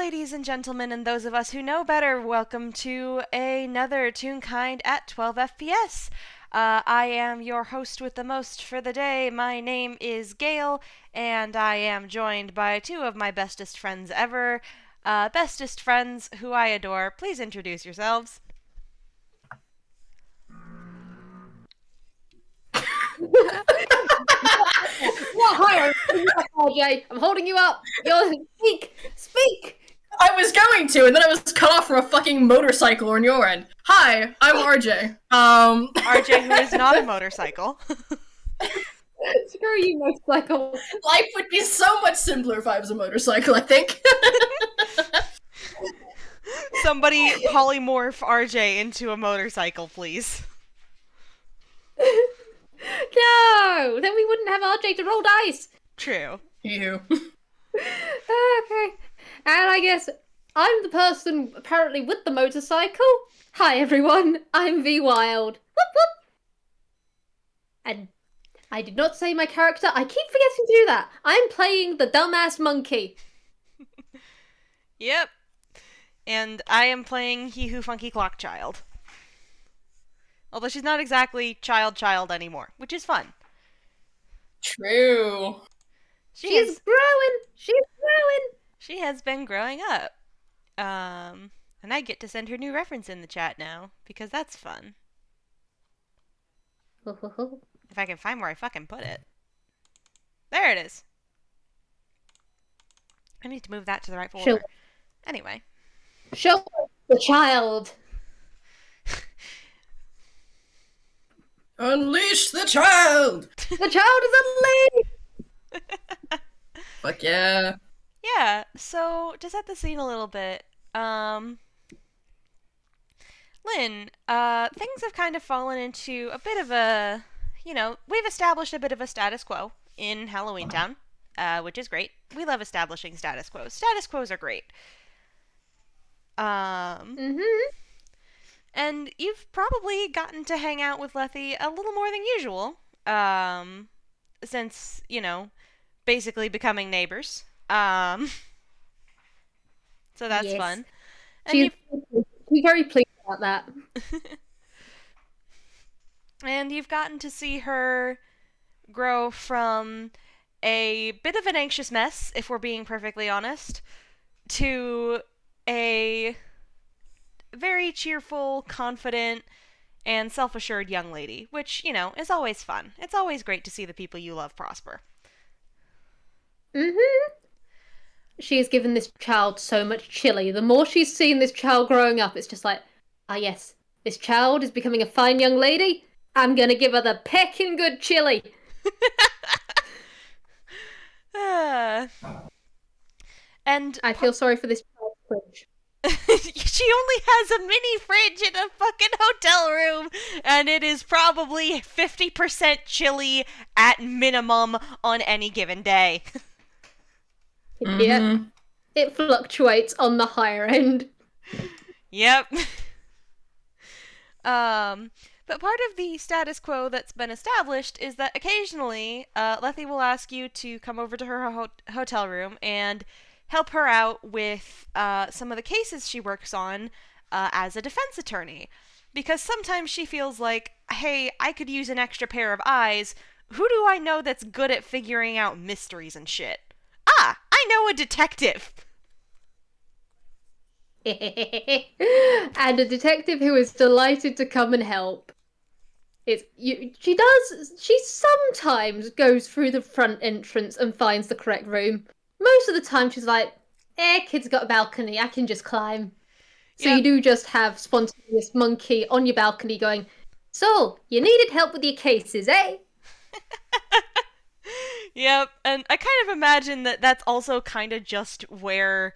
ladies and gentlemen, and those of us who know better, welcome to another Toonkind at 12 FPS. I am your host with the most for the day. My name is Gail, and I am joined by two of my bestest friends ever. Bestest friends who I adore. Please introduce yourselves. Hi, RJ. I'm holding you up. Speak. I was going to, and then I was cut off from a fucking motorcycle on your end. Hi, I'm RJ. RJ, who is not a motorcycle. Screw you, motorcycle. Life would be so much simpler if I was a motorcycle, I think. Somebody polymorph RJ into a motorcycle, please. No, then we wouldn't have RJ to roll dice. True. You. Okay. And I guess I'm the person apparently with the motorcycle. Hi everyone, I'm V Wild. Whoop whoop. And I did not say my character. I keep forgetting to do that. I'm playing the dumbass monkey. Yep. And I am playing He Who Funky Clock Child. Although she's not exactly child anymore, which is fun. True. She's growing. She has been growing up. And I get to send her new reference in the chat now, because that's fun. If I can find where I fucking put it. There it is. I need to move that to the right folder. Anyway. Show the child. Unleash the child! The child is unleashed! Fuck yeah. Yeah, so to set the scene a little bit, Lynn, things have kind of fallen into a bit of a, we've established a bit of a status quo in Halloween Town, which is great. We love establishing status quos. Status quos are great. And you've probably gotten to hang out with Lethe a little more than usual, since, basically becoming neighbors. So that's fun. And she's very pleased about that. And you've gotten to see her grow from a bit of an anxious mess, if we're being perfectly honest, to a very cheerful, confident, and self-assured young lady, which, is always fun. It's always great to see the people you love prosper. She has given this child so much chili. The more she's seen this child growing up, it's just like, yes, this child is becoming a fine young lady. I'm gonna give her the peckin' good chili. And I feel sorry for this child's fridge. She only has a mini fridge in a fucking hotel room, and it is probably 50% chili at minimum on any given day. Yeah, it fluctuates on the higher end. Yep. But part of the status quo that's been established is that occasionally, Lethe will ask you to come over to her hotel room and help her out with some of the cases she works on as a defense attorney. Because sometimes she feels like, hey, I could use an extra pair of eyes. Who do I know that's good at figuring out mysteries and shit? I know a detective! And a detective who is delighted to come and help. She sometimes goes through the front entrance and finds the correct room. Most of the time she's like, kid's got a balcony, I can just climb. So You do just have spontaneous monkey on your balcony going, so, you needed help with your cases, eh? Yep, and I kind of imagine that that's also kind of just where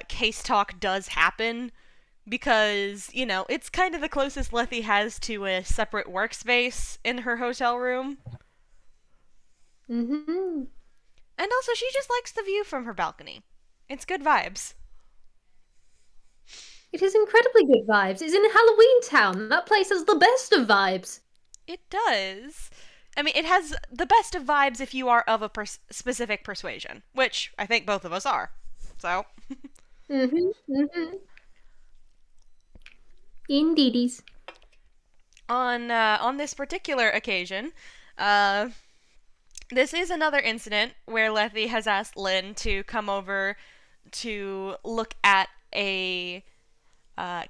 case talk does happen, because, it's kind of the closest Lethe has to a separate workspace in her hotel room. And also, she just likes the view from her balcony. It's good vibes. It is incredibly good vibes. It's in Halloween Town. That place has the best of vibes. It does. I mean, it has the best of vibes if you are of a specific persuasion, which I think both of us are. So, Mm-hmm. Indeedies. on this particular occasion, uh, this is another incident where Lethe has asked Lynn to come over to look at a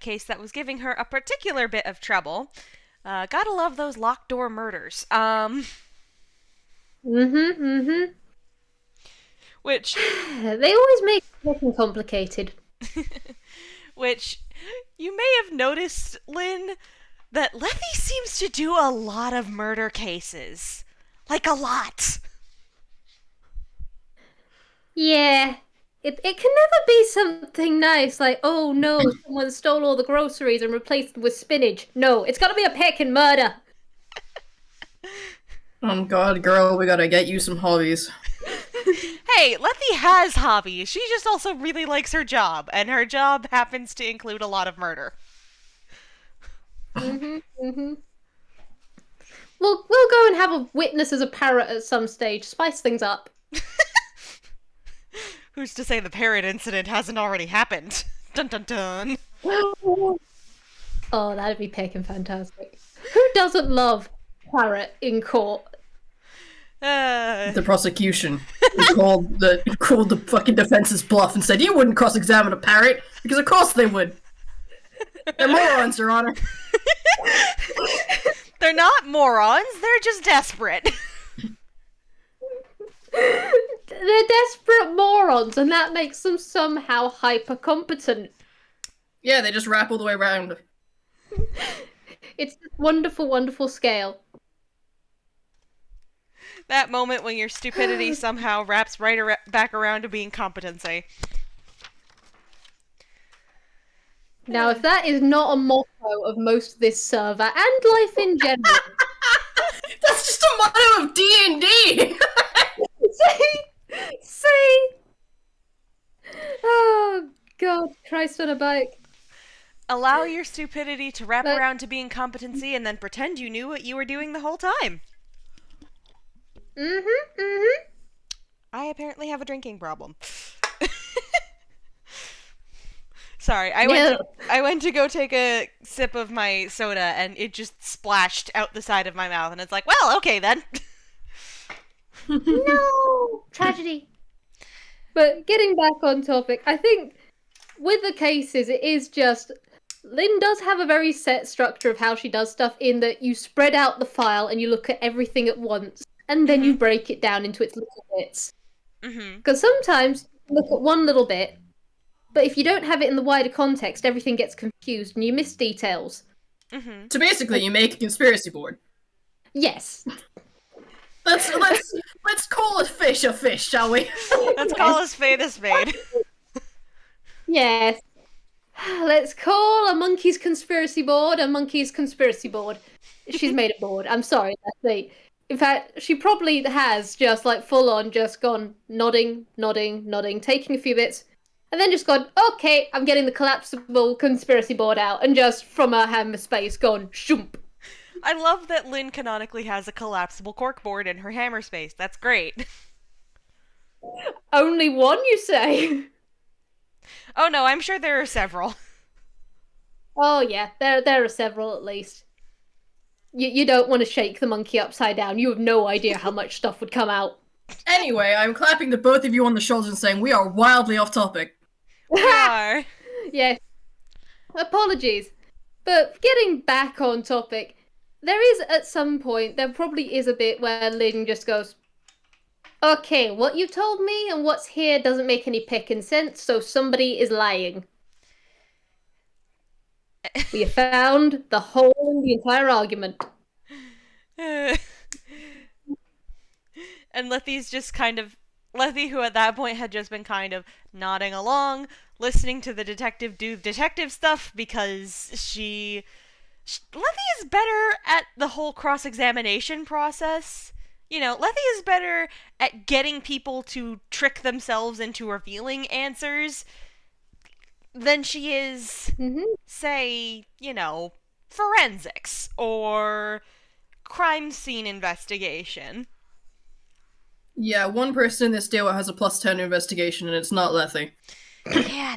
case that was giving her a particular bit of trouble. Gotta love those locked door murders. Mm-hmm. Which, They always make everything complicated. which, you may have noticed, Lynn, that Lethe seems to do a lot of murder cases. Like, a lot. Yeah. It can never be something nice like, oh no, someone stole all the groceries and replaced them with spinach. No, it's gotta be a pecking murder. Oh god, girl, we gotta get you some hobbies. Hey, Lethe has hobbies. She just also really likes her job, and her job happens to include a lot of murder. Mm-hmm. We'll go and have a witness as a parrot at some stage. Spice things up. Who's to say the parrot incident hasn't already happened? Dun dun dun. Oh, that'd be pecking fantastic. Who doesn't love parrot in court? The prosecution called the fucking defense's bluff and said you wouldn't cross-examine a parrot because of course they would. They're morons, Your Honor. They're not morons, they're just desperate. They're desperate morons, and that makes them somehow hyper competent. Yeah, they just rap all the way around. It's this wonderful, wonderful scale. That moment when your stupidity somehow wraps right back around to being competency. Now, if that is not a motto of most of this server and life in general, That's just a motto of D&D. see. Oh God, Christ on a bike. Allow your stupidity to wrap But- around to being competency and then pretend you knew what you were doing the whole time. I apparently have a drinking problem. Sorry, I went to go take a sip of my soda and it just splashed out the side of my mouth and it's like, well, okay then. No! Tragedy. But getting back on topic, I think with the cases, it is just Lynn does have a very set structure of how she does stuff in that you spread out the file and you look at everything at once and then you break it down into its little bits. Because sometimes you look at one little bit, but if you don't have it in the wider context, everything gets confused and you miss details. So basically, you make a conspiracy board. Yes. Let's call a fish, shall we? Let's call a spade a spade. Yes. Let's call a monkey's conspiracy board a monkey's conspiracy board. She's made a board. I'm sorry, that's it. In fact, she probably has just like full on just gone nodding, taking a few bits, and then just gone, okay, I'm getting the collapsible conspiracy board out, and just from her hammer space gone, shoomp. I love that Lynn canonically has a collapsible corkboard in her hammer space. That's great. Only one, you say? Oh no, I'm sure there are several. Oh yeah, there are several at least. You don't want to shake the monkey upside down. You have no idea how much stuff would come out. Anyway, I'm clapping the both of you on the shoulders and saying we are wildly off topic. We are. Yes. Apologies. But getting back on topic, there is at some point, there probably is a bit where Lynn just goes, okay, what you told me and what's here doesn't make any peckin' sense, so somebody is lying. We have found the hole in the entire argument. And Lethe's just kind of... Lethe, who at that point had just been kind of nodding along, listening to the detective do detective stuff because Lethe is better at the whole cross-examination process. You know, Lethe is better at getting people to trick themselves into revealing answers than she is, say, you know, forensics or crime scene investigation. Yeah, one person in this deal has a +10 investigation, and it's not Lethe. Yeah,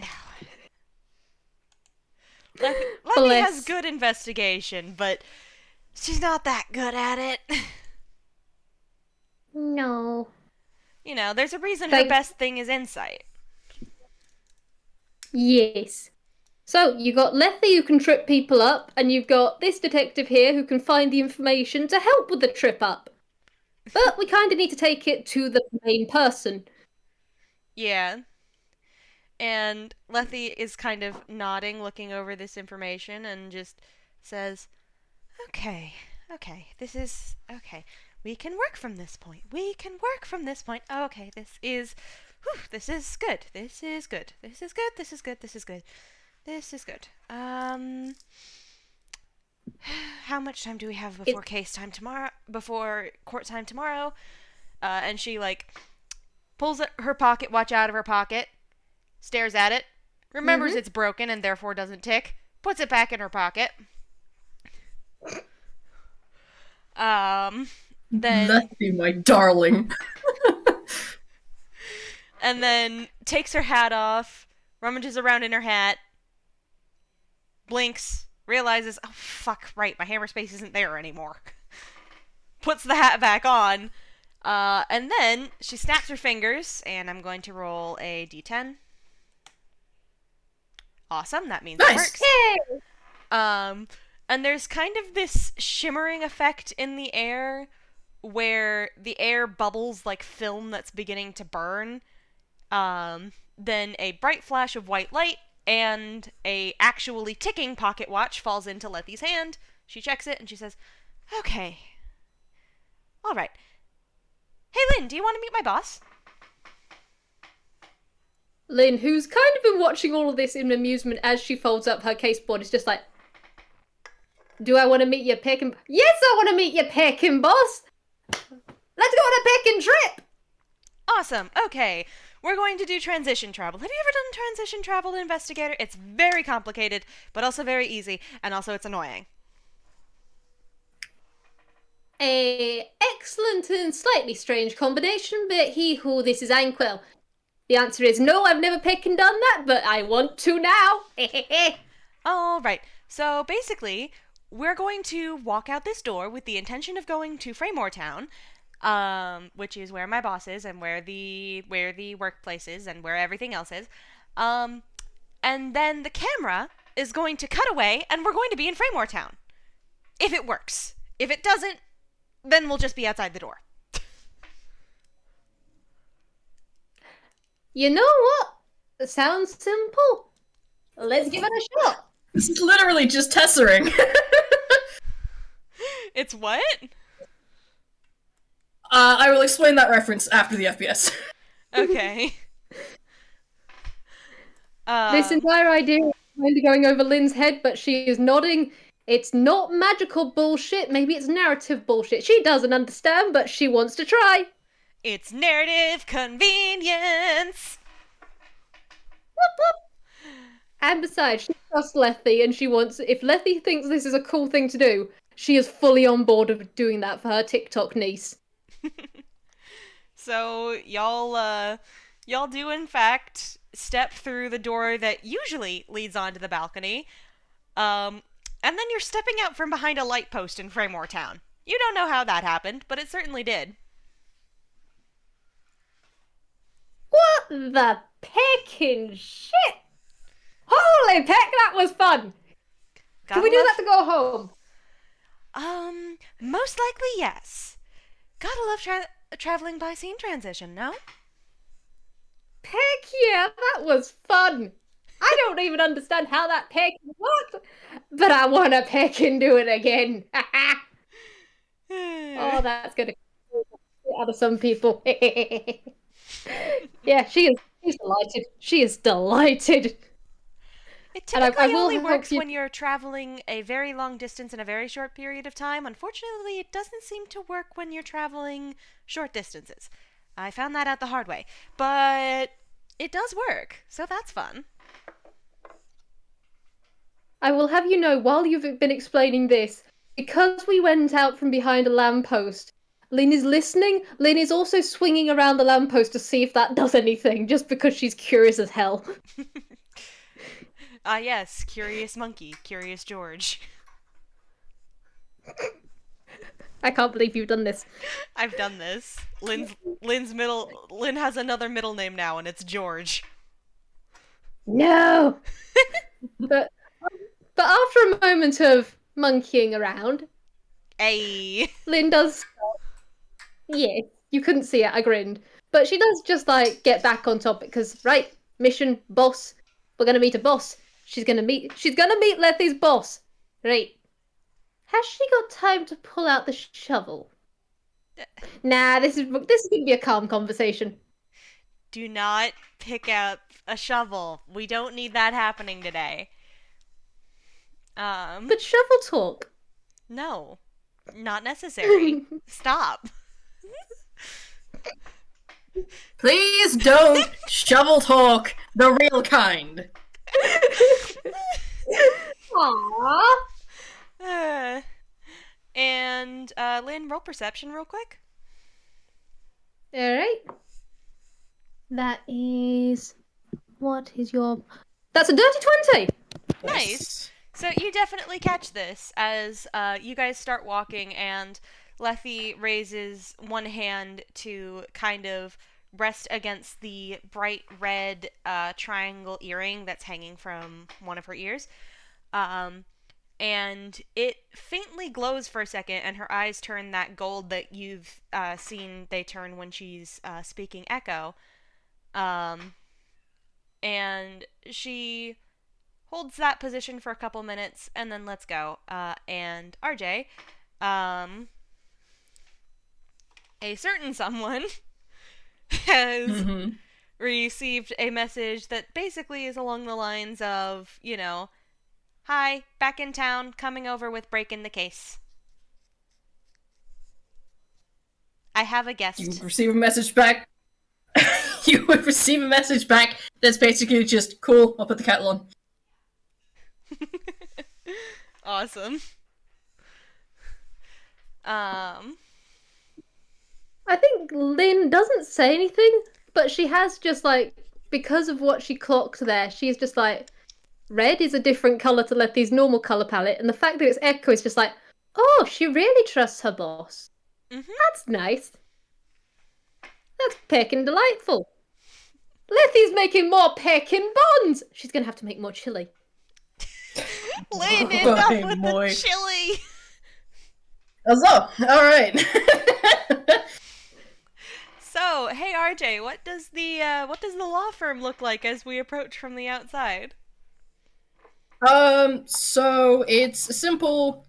no. Lethe has Bless. good investigation, but she's not that good at it. No. You know, there's a reason her Thank- best thing is insight. Yes. So, you got Lethe who can trip people up, and you've got this detective here who can find the information to help with the trip up. But we kind of need to take it to the main person. Yeah. And Lethe is kind of nodding, looking over this information, and just says, okay, this is. Okay. We can work from this point. We can work from this point. Okay, this is. Whew, this is good. This is good. This is good. This is good. This is good. This is good. How much time do we have before case time tomorrow? Before court time tomorrow? And she, like, pulls her pocket watch out of her pocket, stares at it, remembers it's broken and therefore doesn't tick, puts it back in her pocket. Then Lethe, my darling. and then takes her hat off, rummages around in her hat, blinks, realizes, oh fuck, right, my hammer space isn't there anymore. Puts the hat back on, and then she snaps her fingers, and I'm going to roll a d10. Awesome, that means it works. Yay! And there's kind of this shimmering effect in the air where the air bubbles like film that's beginning to burn. Then a bright flash of white light and a actually ticking pocket watch falls into Lethe's hand. She checks it and she says, okay. All right. Hey, Lynn, do you want to meet my boss? Lynn, who's kind of been watching all of this in amusement as she folds up her caseboard, is just like, do I want to meet your pecking... Yes, I want to meet your pecking boss! Let's go on a pecking trip! Awesome. Okay. We're going to do transition travel. Have you ever done transition travel, Investigator? It's very complicated, but also very easy, and also it's annoying. A excellent and slightly strange combination, but this is Anquil. The answer is no, I've never pecking done that, but I want to now. All right. So basically, we're going to walk out this door with the intention of going to Fraymore Town, which is where my boss is and where the workplace is and where everything else is. And then the camera is going to cut away and we're going to be in Fraymore Town. If it works. If it doesn't, then we'll just be outside the door. You know what? It sounds simple. Let's give it a shot. This is literally just tessering. It's what? I will explain that reference after the FPS. Okay. This entire idea is kind of going over Lynn's head, but she is nodding. It's not magical bullshit. Maybe it's narrative bullshit. She doesn't understand, but she wants to try. It's narrative convenience. Whoop, whoop. And besides, she trusts Lethe, and she wants... If Lethe thinks this is a cool thing to do, she is fully on board of doing that for her TikTok niece. So y'all do in fact step through the door that usually leads onto the balcony, and then you're stepping out from behind a light post in Fraymore Town. You don't know how that happened, but it certainly did. What the pecking shit? Holy peck, that was fun! Can we do that to go home? Most likely yes. Gotta love traveling by scene transition, no? Peck yeah, that was fun. I don't even understand how that pecking worked, but I want to peck and do it again. Oh, that's gonna out of some people. Yeah, she's delighted. She is delighted. It typically will only help works you- when you're traveling a very long distance in a very short period of time. Unfortunately, it doesn't seem to work when you're traveling short distances. I found that out the hard way. But it does work, so that's fun. I will have you know, while you've been explaining this, because we went out from behind a lamppost, Lynn is listening. Lynn is also swinging around the lamppost to see if that does anything, just because she's curious as hell. Yes, Curious Monkey, Curious George. I can't believe you've done this. I've done this. Lynn has another middle name now, and it's George. No! but after a moment of monkeying around, Ayy. Lynn does... Yeah, you couldn't see it, I grinned. But she does just, like, get back on topic, because, right, mission, boss, we're gonna meet a boss. She's gonna meet Lethe's boss. Right. Has she got time to pull out the shovel? Nah, this is gonna be a calm conversation. Do not pick up a shovel. We don't need that happening today. But shovel talk. No. Not necessary. Stop. Please don't shovel talk the real kind. Aww. And Lynn, roll perception real quick. Alright. That is... What is your... That's a dirty 20! Nice. So you definitely catch this as you guys start walking, and Lethe raises one hand to kind of rest against the bright red triangle earring that's hanging from one of her ears. And it faintly glows for a second, and her eyes turn that gold that you've seen they turn when she's speaking Echo. And she holds that position for a couple minutes, and then lets go. And RJ, a certain someone has received a message that basically is along the lines of, you know, hi, back in town, coming over with break in the case. I have a guest. You receive a message back. You would receive a message back that's basically just, cool, I'll put the kettle on. Awesome. I think Lynn doesn't say anything, but she has just, like, because of what she clocked there, she's just like, red is a different colour to Lethe's normal colour palette, and the fact that it's Echo is just like, oh, she really trusts her boss. That's nice. That's peckin' delightful. Lethe's making more peckin' bonds! She's gonna have to make more chili. Lynn, enough Boy, with boy. the chili! Alright. So, hey RJ, what does the law firm look like as we approach from the outside? So it's a simple,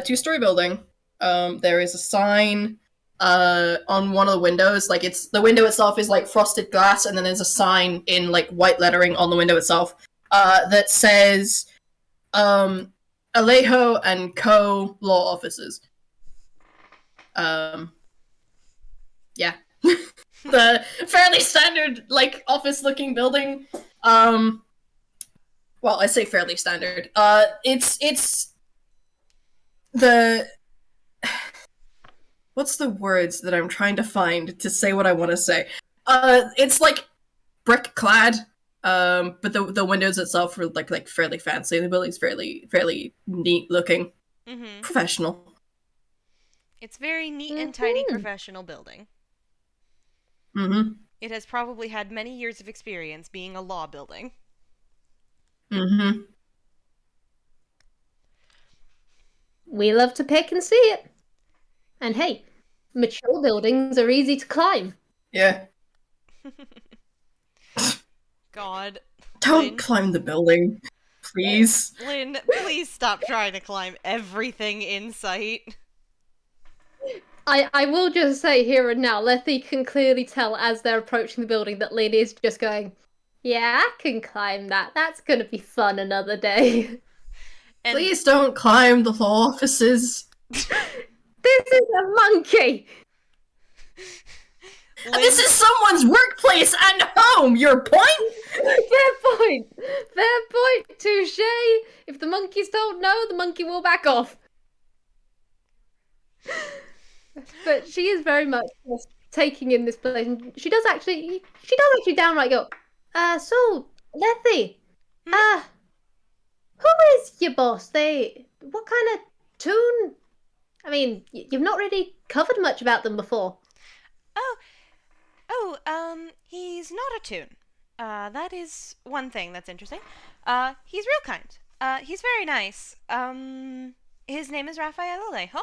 two-story building. There is a sign, on one of the windows. Like, the window itself is, like, frosted glass, and then there's a sign in, like, white lettering on the window itself, that says, Alejo and Co. Law Offices. Yeah. The fairly standard, like, office-looking building. Well, I say fairly standard. It's the... What's the words that I'm trying to find to say what I want to say? It's like brick clad, but the windows itself are like fairly fancy. The building's fairly neat looking, professional. It's very neat and tidy professional building. It has probably had many years of experience being a law building. We love to pick and see it. And hey, mature buildings are easy to climb. Yeah. God. Don't Lynn, climb the building, please. Lynn, please stop trying to climb everything in sight. I will just say here and now, Lethe can clearly tell as they're approaching the building that Lynn is just going, yeah, I can climb that. That's gonna be fun another day. And Please don't climb the law offices. This is a monkey! Lynn, This is someone's workplace and home, your point? Fair point! Fair point! Touche! If the monkeys don't know, the monkey will back off. But she is very much just taking in this place, and she does actually downright go, so, Lethe, Hmm? who is your boss? What kind of tune? I mean, you've not really covered much about them before. Oh, he's not a toon. That is one thing that's interesting. He's real kind. He's very nice. His name is Raphael Alejo.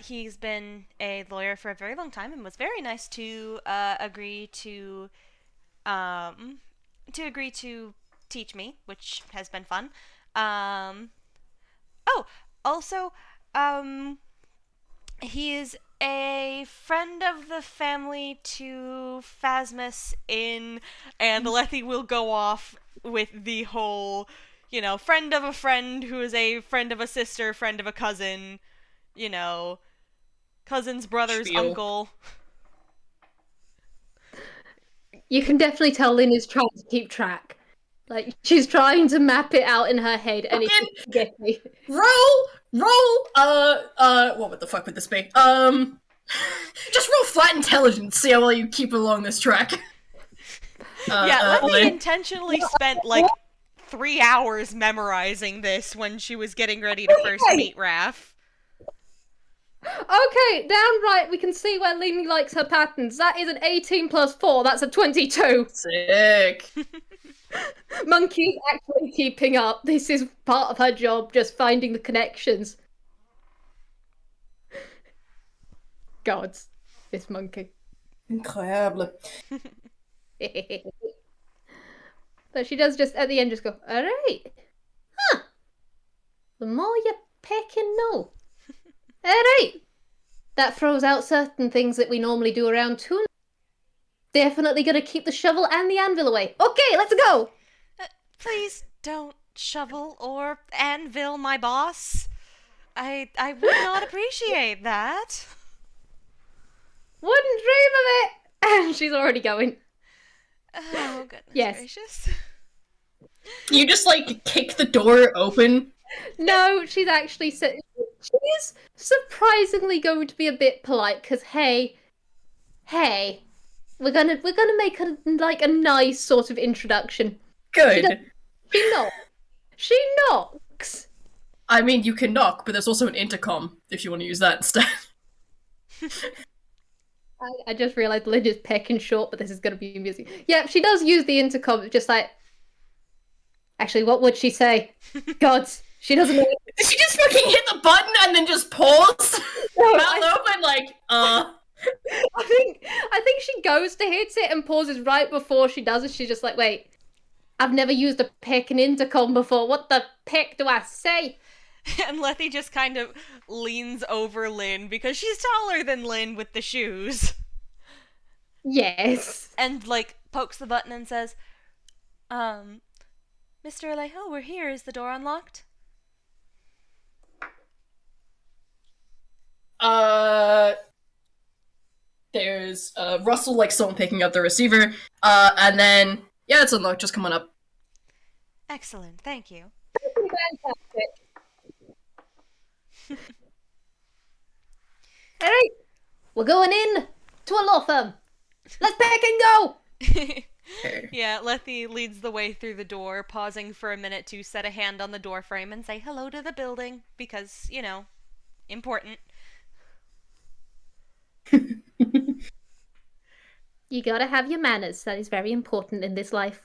He's been a lawyer for a very long time and was very nice to um, agree to teach me, which has been fun. Um, oh, also, um, he is a friend of the family to Phasmus in, and Lethe will go off with the whole, friend of a friend who is a friend of a sister, friend of a cousin, cousin's brother's Spiel. uncle. You can definitely tell Lynn is trying to keep track. Like, she's trying to map it out in her head, and it's spaghetti. Roll, what the fuck would this be? Just roll flat intelligence, see how well you keep along this track. Yeah, Lethe Lynn. intentionally spent, 3 hours memorizing this when she was getting ready to first meet Raph. Okay, downright, we can see where Lynn likes her patterns. That is an 18 plus 4, that's a 22. Sick. Monkey's actually keeping up. This is part of her job, just finding the connections. Gods, this monkey. Incroyable. But she does just, at the end, just go, alright. Huh. The more you pick and know. Alright. That throws out certain things that we normally do around Toon. Definitely gonna keep the shovel and the anvil away. Okay, let's go! Please don't shovel or anvil my boss. I would not appreciate that. Wouldn't dream of it! And she's already going. Oh, goodness Yes. gracious. You just kick the door open. No, she's actually she is surprisingly going to be a bit polite because hey, we're gonna make a a nice sort of introduction. Good. She knocks. I mean, you can knock, but there's also an intercom if you want to use that instead. I just realised Lynn is pecking short, but this is gonna be amusing. Yeah, she does use the intercom, just actually, what would she say? Gods, she doesn't know. Did she just fucking hit the button and then just pause? No, Mouth open, I think she goes to hit it and pauses right before she does it. She's just like, wait, I've never used a pick and intercom before. What the pick do I say? And Lethe just kind of leans over Lynn because she's taller than Lynn with the shoes. Yes. And, pokes the button and says, Mr. Alejo, we're here. Is the door unlocked? There's Russell, someone picking up the receiver, and then, yeah, it's unlocked, just come on up. Excellent, thank you. Fantastic. Alright, we're going in to a law firm. Let's pack and go! Yeah, Lethe leads the way through the door, pausing for a minute to set a hand on the door frame and say hello to the building, because, important. You gotta have your manners. That is very important in this life.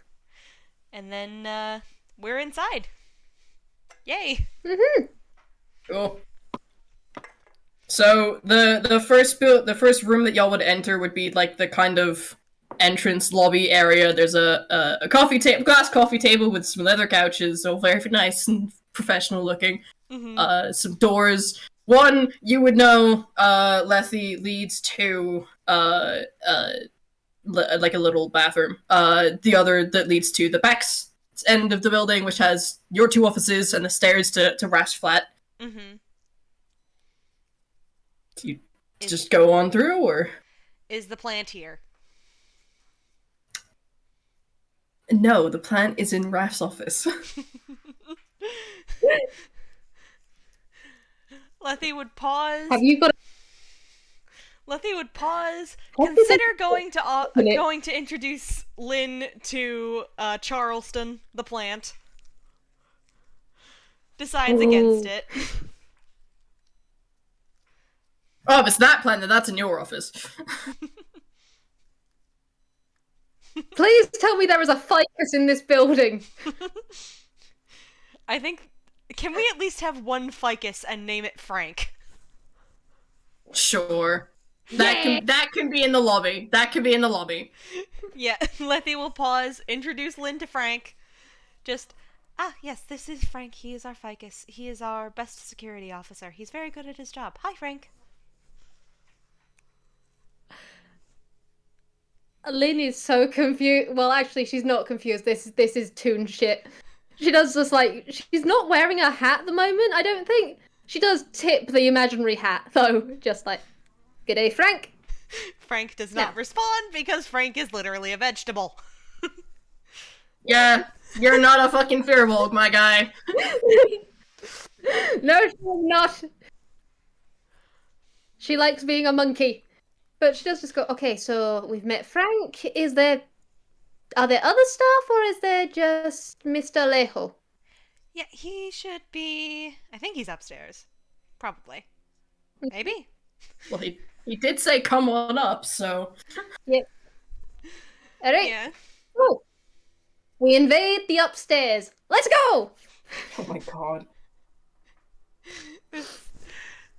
And then, we're inside. Yay! Mm-hmm. Cool. So the first room that y'all would enter would be the kind of entrance lobby area. There's a glass coffee table with some leather couches, all very nice and professional looking. Mm-hmm. Some doors. One you would know, Lethe, leads to a little bathroom. The other that leads to the back end of the building, which has your two offices and the stairs to Rash Flat. Mm-hmm. Do you just go on through, or? Is the plant here? No, the plant is in Raf's office. Lethe would pause. Have you got Lethe would pause, What did consider I- going to introduce Lynn to Charleston, the plant. Decides against Ooh. it. Oh, if it's that plant, then that's in your office. Please tell me there is a ficus in this building. I think. Can we at least have one ficus and name it Frank? Sure. That can be in the lobby. That can be in the lobby. Yeah, Lethe will pause, introduce Lynn to Frank. Just, yes, this is Frank. He is our ficus. He is our best security officer. He's very good at his job. Hi, Frank. Lynn is so confused. Well, actually, she's not confused. This is Toon shit. She does just like she's not wearing a hat at the moment. I don't think she does tip the imaginary hat though. Just like, "Good day, Frank." Frank does not respond because Frank is literally a vegetable. Yeah, you're not a fucking Firbolg, my guy. No, she's not. She likes being a monkey. But she does just go, okay, so we've met Frank. Are there other staff or is there just Mr. Lethe? Yeah, he should be. I think he's upstairs. Probably. Maybe. Well, he did say come on up, so... Yep. Alright. Yeah. Oh. We invade the upstairs. Let's go! Oh my god.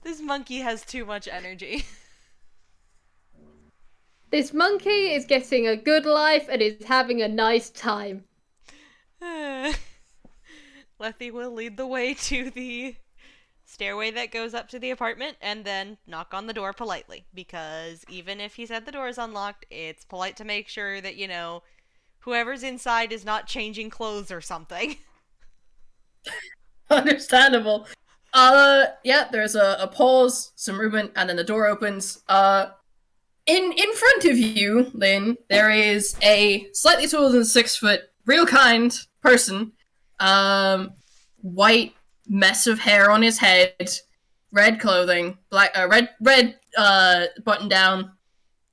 This monkey has too much energy. This monkey is getting a good life and is having a nice time. Lethe will lead the way to the stairway that goes up to the apartment and then knock on the door politely. Because even if he said the door is unlocked, it's polite to make sure that, you know, whoever's inside is not changing clothes or something. Understandable. Yeah, there's a pause, some movement, and then the door opens. In front of you, Lynn, there is a slightly taller than 6 foot, real kind person. White mess of hair on his head, red clothing, red button down,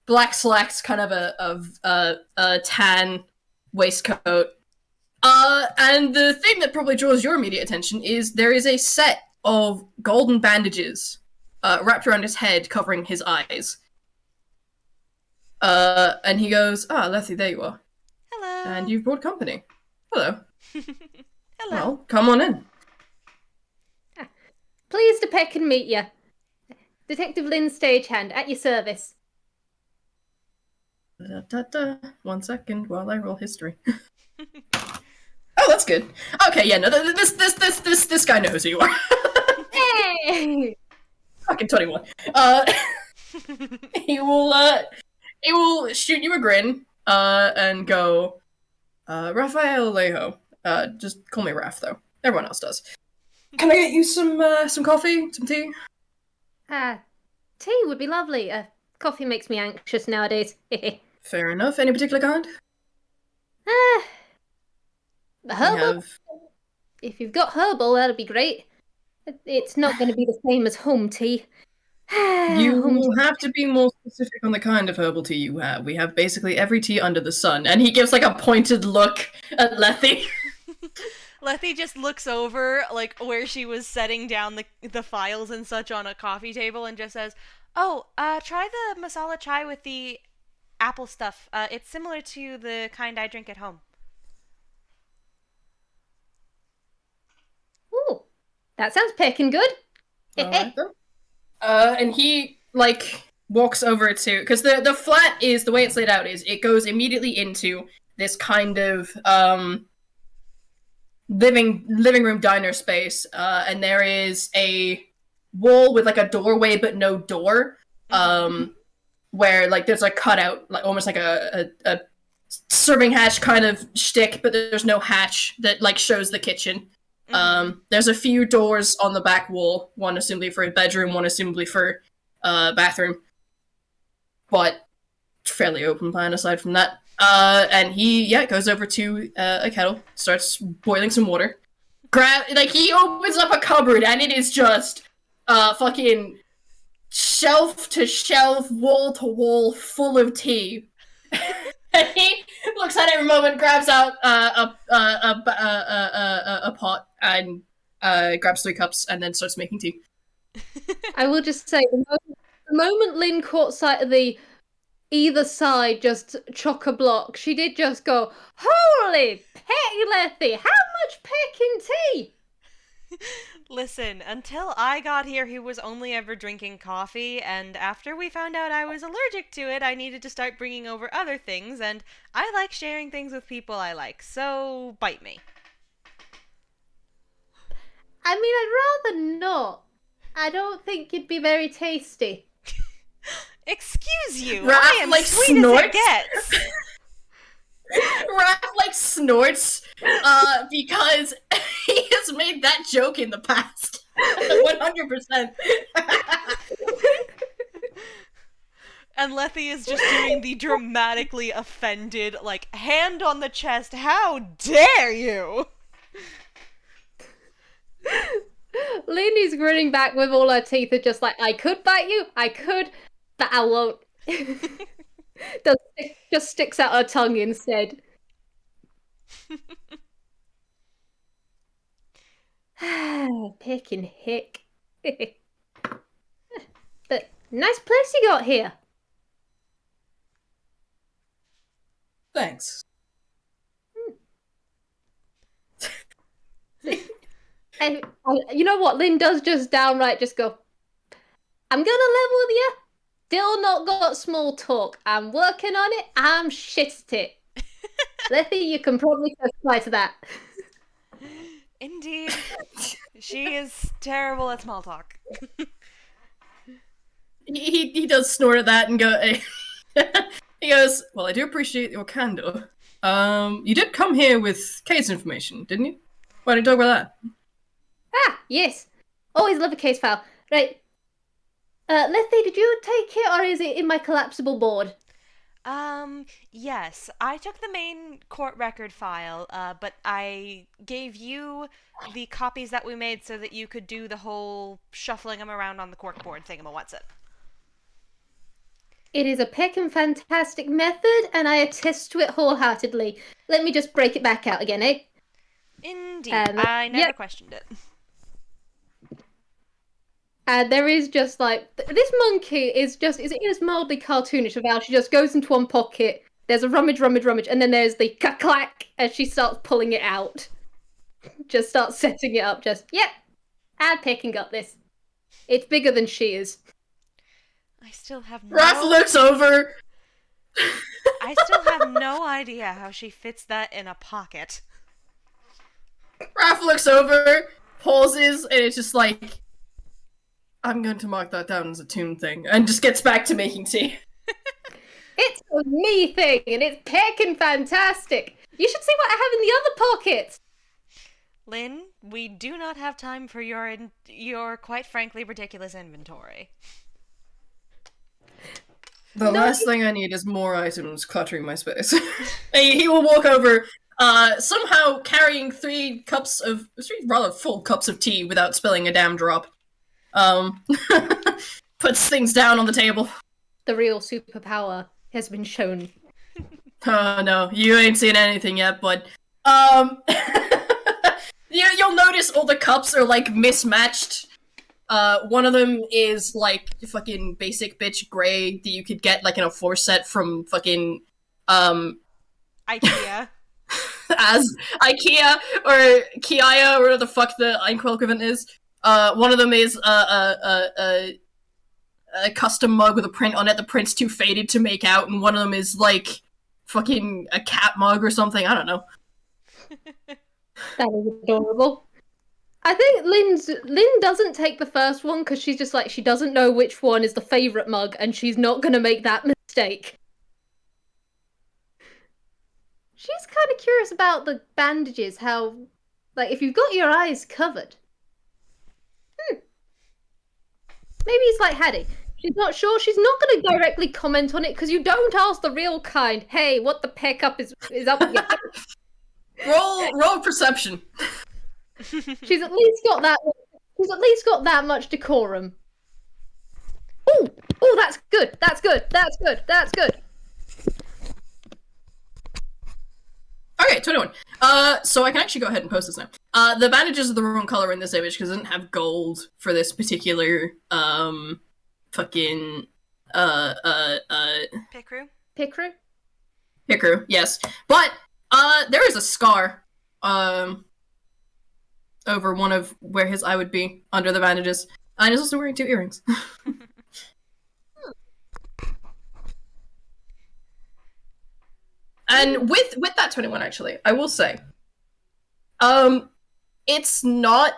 black slacks, kind of a tan waistcoat. And the thing that probably draws your immediate attention is there is a set of golden bandages wrapped around his head, covering his eyes. And he goes, Lethe, there you are. Hello. And you've brought company. Hello. Hello. Well, come on in. Pleased to peck and meet you. Detective Lynn Stagehand, at your service. One second while I roll history. Oh, that's good. Okay, yeah, no, this guy knows who you are. Hey! Fucking 21. He will shoot you a grin, and go, Raphael Alejo. Just call me Raph, though. Everyone else does. Can I get you some coffee? Some tea? Tea would be lovely. Coffee makes me anxious nowadays. Fair enough. Any particular kind? Herbal? If you've got herbal, that'd be great. It's not going to be the same as home tea. You Home will tea. have to be more specific on the kind of herbal tea you have. We have basically every tea under the sun. And he gives like a pointed look at Lethe. Lethe just looks over, like, where she was setting down the files and such on a coffee table and just says, try the masala chai with the apple stuff. It's similar to the kind I drink at home. Ooh, that sounds peckin' good. Alright then. And he, like, walks over to... Because the flat is... The way it's laid out is it goes immediately into this kind of, living room diner space. And there is a wall with, like, a doorway but no door. Where, like, there's a cutout, like, almost like a serving hatch kind of shtick, but there's no hatch that, like, shows the kitchen. There's a few doors on the back wall, one assumably for a bedroom, one assumably for bathroom, but fairly open plan aside from that. And he, goes over to a kettle, starts boiling some water. He opens up a cupboard, and it is just fucking shelf to shelf, wall to wall, full of tea. And he looks at it for a moment, grabs out a pot, and grabs 3 cups, and then starts making tea. I will just say, the moment Lynn caught sight of the either side just chock-a-block, she did just go, "Holy pecky Lethe, how much pecking tea?" Listen, until I got here, he was only ever drinking coffee, and after we found out I was allergic to it, I needed to start bringing over other things, and I like sharing things with people I like, so bite me. I mean, I'd rather not. I don't think it'd be very tasty. Excuse you, Raph, I am like, sweet snorts. as it gets. Raph, like, snorts, because he has made that joke in the past. 100%. And Lethe is just doing the dramatically offended, like, hand on the chest, how dare you! Lynn is grinning back with all her teeth and just like, I could bite you, I could, but I won't. Just sticks out her tongue instead. Picking hick. But nice place you got here. Thanks. And you know what? Lynn does just downright just go, I'm gonna level with you. Still not got small talk. I'm working on it. I'm shit at it. Lethe, you can probably testify to that. Indeed. She is terrible at small talk. He does snort at that and go. He goes, "Well, I do appreciate your candor. You did come here with case information, didn't you? Why don't you talk about that?" Ah, yes. Always love a case file. Right. Lethe, did you take it or is it in my collapsible board? Yes. I took the main court record file, but I gave you the copies that we made so that you could do the whole shuffling them around on the corkboard thingamawhat's it. It is a peckin' fantastic method, and I attest to it wholeheartedly. Let me just break it back out again, eh? Indeed. I never questioned it. And there is just like this monkey is mildly cartoonish of how she just goes into one pocket. There's a rummage, and then there's the clack as she starts pulling it out. Just starts setting it up. Yep, I'm picking up this. It's bigger than she is. I still have no. Raph looks over. I still have no idea how she fits that in a pocket. Raph looks over, pauses, and it's just like, I'm going to mark that down as a Toon thing, and just gets back to making tea. It's a me thing, and it's peckin' fantastic. You should see what I have in the other pockets. Lynn, we do not have time for your quite frankly ridiculous inventory. The last thing I need is more items cluttering my space. He will walk over, somehow carrying 3 rather full cups of tea without spilling a damn drop. Puts things down on the table. The real superpower has been shown. Oh no, you ain't seen anything yet, but you'll notice all the cups are like mismatched. One of them is like fucking basic bitch gray that you could get like in a 4 set from fucking IKEA. as IKEA or Kia or whatever the fuck the Inkwell equivalent is. One of them is a custom mug with a print on it. The print's too faded to make out, and one of them is like fucking a cat mug or something. I don't know. That is adorable. I think Lynn doesn't take the first one because she's just like, she doesn't know which one is the favourite mug and she's not going to make that mistake. She's kind of curious about the bandages, how, like, if you've got your eyes covered. Maybe it's like Hattie. She's not sure. She's not going to directly comment on it because you don't ask the real kind, hey, what the peck up is up with you. Roll perception. She's at least got that much decorum. Oh, that's good. That's good. That's good. That's good. Okay, 21. So I can actually go ahead and post this now. The bandages are the wrong color in this image because it doesn't have gold for this particular, fucking, Picrew? Picrew? Hikaru, yes. But, there is a scar, over one of where his eye would be, under the bandages. And he's also wearing 2 earrings. And with that 21, actually, I will say, it's not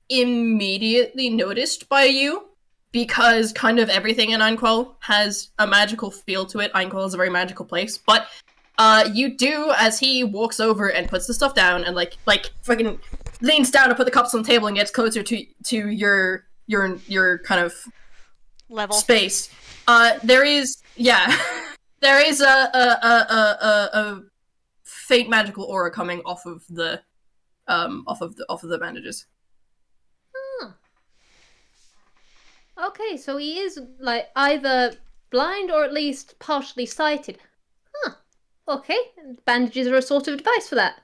immediately noticed by you because kind of everything in Einquell has a magical feel to it. Einquell is a very magical place, but you do as he walks over and puts the stuff down and like fucking leans down to put the cups on the table and gets closer to your kind of Level. space. There is there is a faint magical aura coming off of the bandages. Okay, so he is, like, either blind or at least partially sighted. Huh. Okay, bandages are a sort of device for that.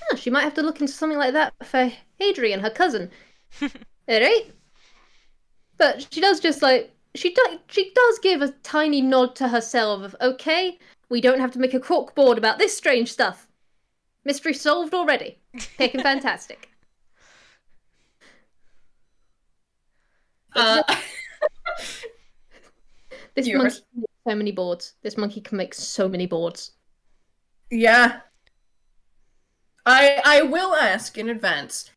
Huh, she might have to look into something like that for Hadrian, her cousin. Alright? But she does just, like, she does give a tiny nod to herself of, okay, we don't have to make a corkboard about this strange stuff. Mystery solved already. Picking fantastic. This Yours. monkey can make so many boards. This monkey can make so many boards. Yeah. I will ask in advance,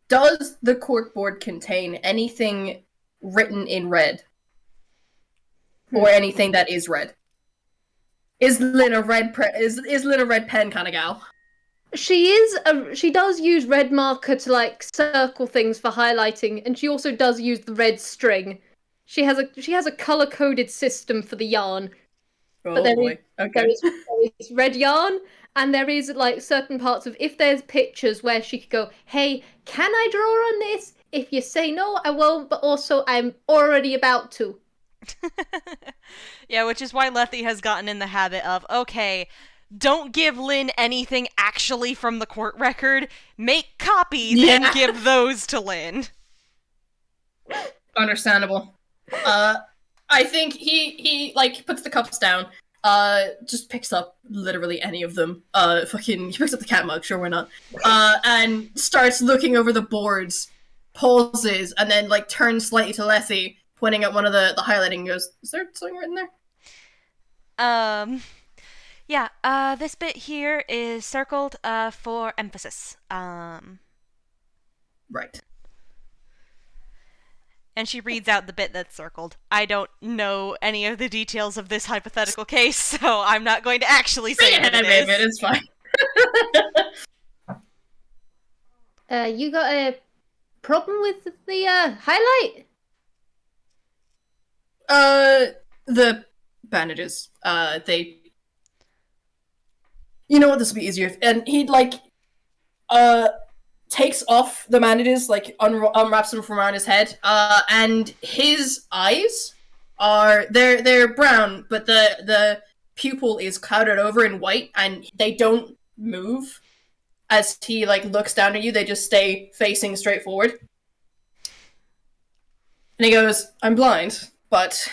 does the corkboard contain anything written in red? Or anything that is red? Is Lynn a red is Lynn a red pen kind of gal? She does use red marker to, like, circle things for highlighting, and she also does use the red string. She has a color-coded system for the yarn. Oh But boy. Okay. there is red yarn, and there is, like, certain parts of, if there's pictures where she could go, hey, can I draw on this? If you say no, I won't, but also I'm already about to. Yeah, which is why Lethe has gotten in the habit of, okay, don't give Lynn anything actually from the court record. Make copies and Yeah. give those to Lynn. Understandable. I think he like puts the cups down, just picks up literally any of them. He picks up the cat mug, sure why not? And starts looking over the boards, pauses, and then like turns slightly to Lethe, pointing at one of the highlighting and goes, is there something written there? Yeah, this bit here is circled, for emphasis. Right. And she reads out the bit that's circled. I don't know any of the details of this hypothetical case, so I'm not going to actually say what it is. It's fine. You got a problem with the highlight? The bandages. They. You know what? This will be easier. And he takes off the bandages, like unwraps them from around his head. And his eyes they're brown, but the pupil is clouded over in white, and they don't move. As he like looks down at you, they just stay facing straight forward. And he goes, "I'm blind, but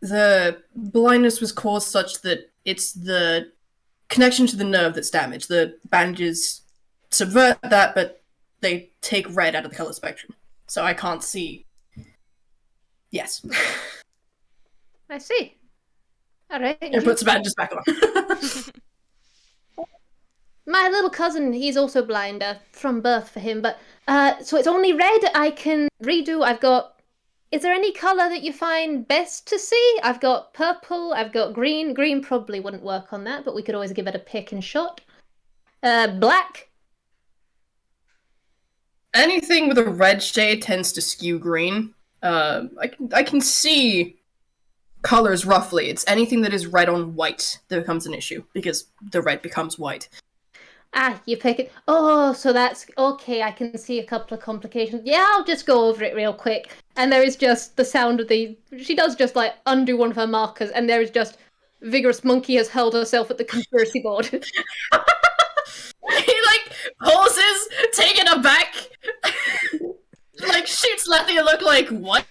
the blindness was caused such that it's the connection to the nerve that's damaged. The bandages subvert that, but they take red out of the color spectrum. So I can't see." Yes. I see. Alright. And puts the bandages back on. My little cousin, he's also blind, from birth for him, but, so it's only red I can redo. I've got... Is there any colour that you find best to see? I've got purple, I've got green. Green probably wouldn't work on that, but we could always give it a pick and shot. Black? Anything with a red shade tends to skew green. I can see colors roughly. It's anything that is red on white that becomes an issue, because the red becomes white. You pick it. Oh, so that's okay. I can see a couple of complications. Yeah, I'll just go over it real quick. And there is just the sound of the. She does just like undo one of her markers, and there is just Vigorous Monkey has held herself at the conspiracy board. He like pauses, taken aback, like shoots Lethe a look like what?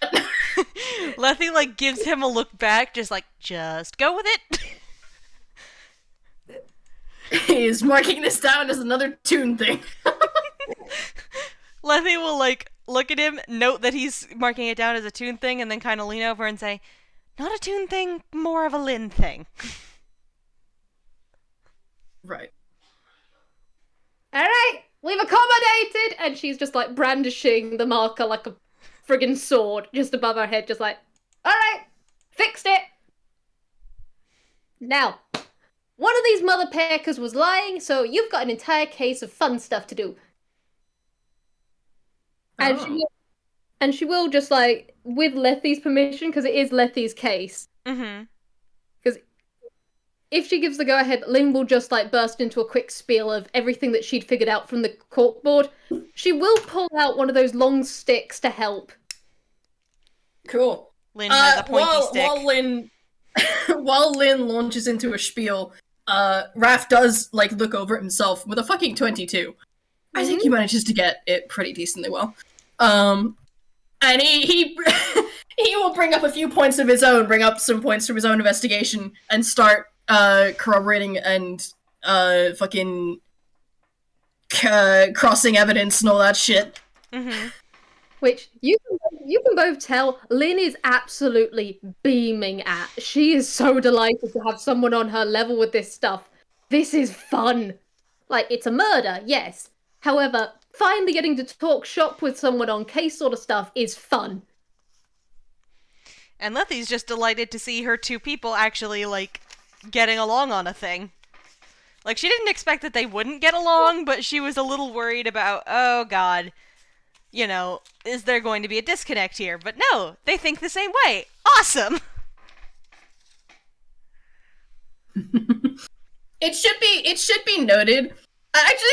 Lethe like gives him a look back, just go with it. He's marking this down as another Toon thing. Lethe will like look at him, note that he's marking it down as a Toon thing, and then kind of lean over and say, "Not a Toon thing, more of a Lynn thing." Right. All right, we've accommodated, and she's just like brandishing the marker like a friggin' sword just above her head, just like, all right, fixed it. Now, one of these mother peckers was lying, so you've got an entire case of fun stuff to do. And she will just like, with Lethe's permission, because it is Lethe's case. Mm-hmm. Because if she gives the go-ahead, Lynn will just like burst into a quick spiel of everything that she'd figured out from the corkboard. She will pull out one of those long sticks to help. Cool. Lynn has a pointy stick. While Lynn launches into a spiel, Raph does like look over at himself with a fucking 22. I think he manages to get it pretty decently well. And he he will bring up a few points of his own, bring up some points from his own investigation, and start corroborating and fucking crossing evidence and all that shit. Mm-hmm. Which you can both tell Lynn is absolutely beaming at. She is so delighted to have someone on her level with this stuff. This is fun. Like, it's a murder, yes. However, finally getting to talk shop with someone on case sort of stuff is fun. And Lethe's just delighted to see her two people actually, like, getting along on a thing. Like, she didn't expect that they wouldn't get along, but she was a little worried about, oh god, you know, is there going to be a disconnect here? But no, they think the same way. Awesome! It should be noted. Actually,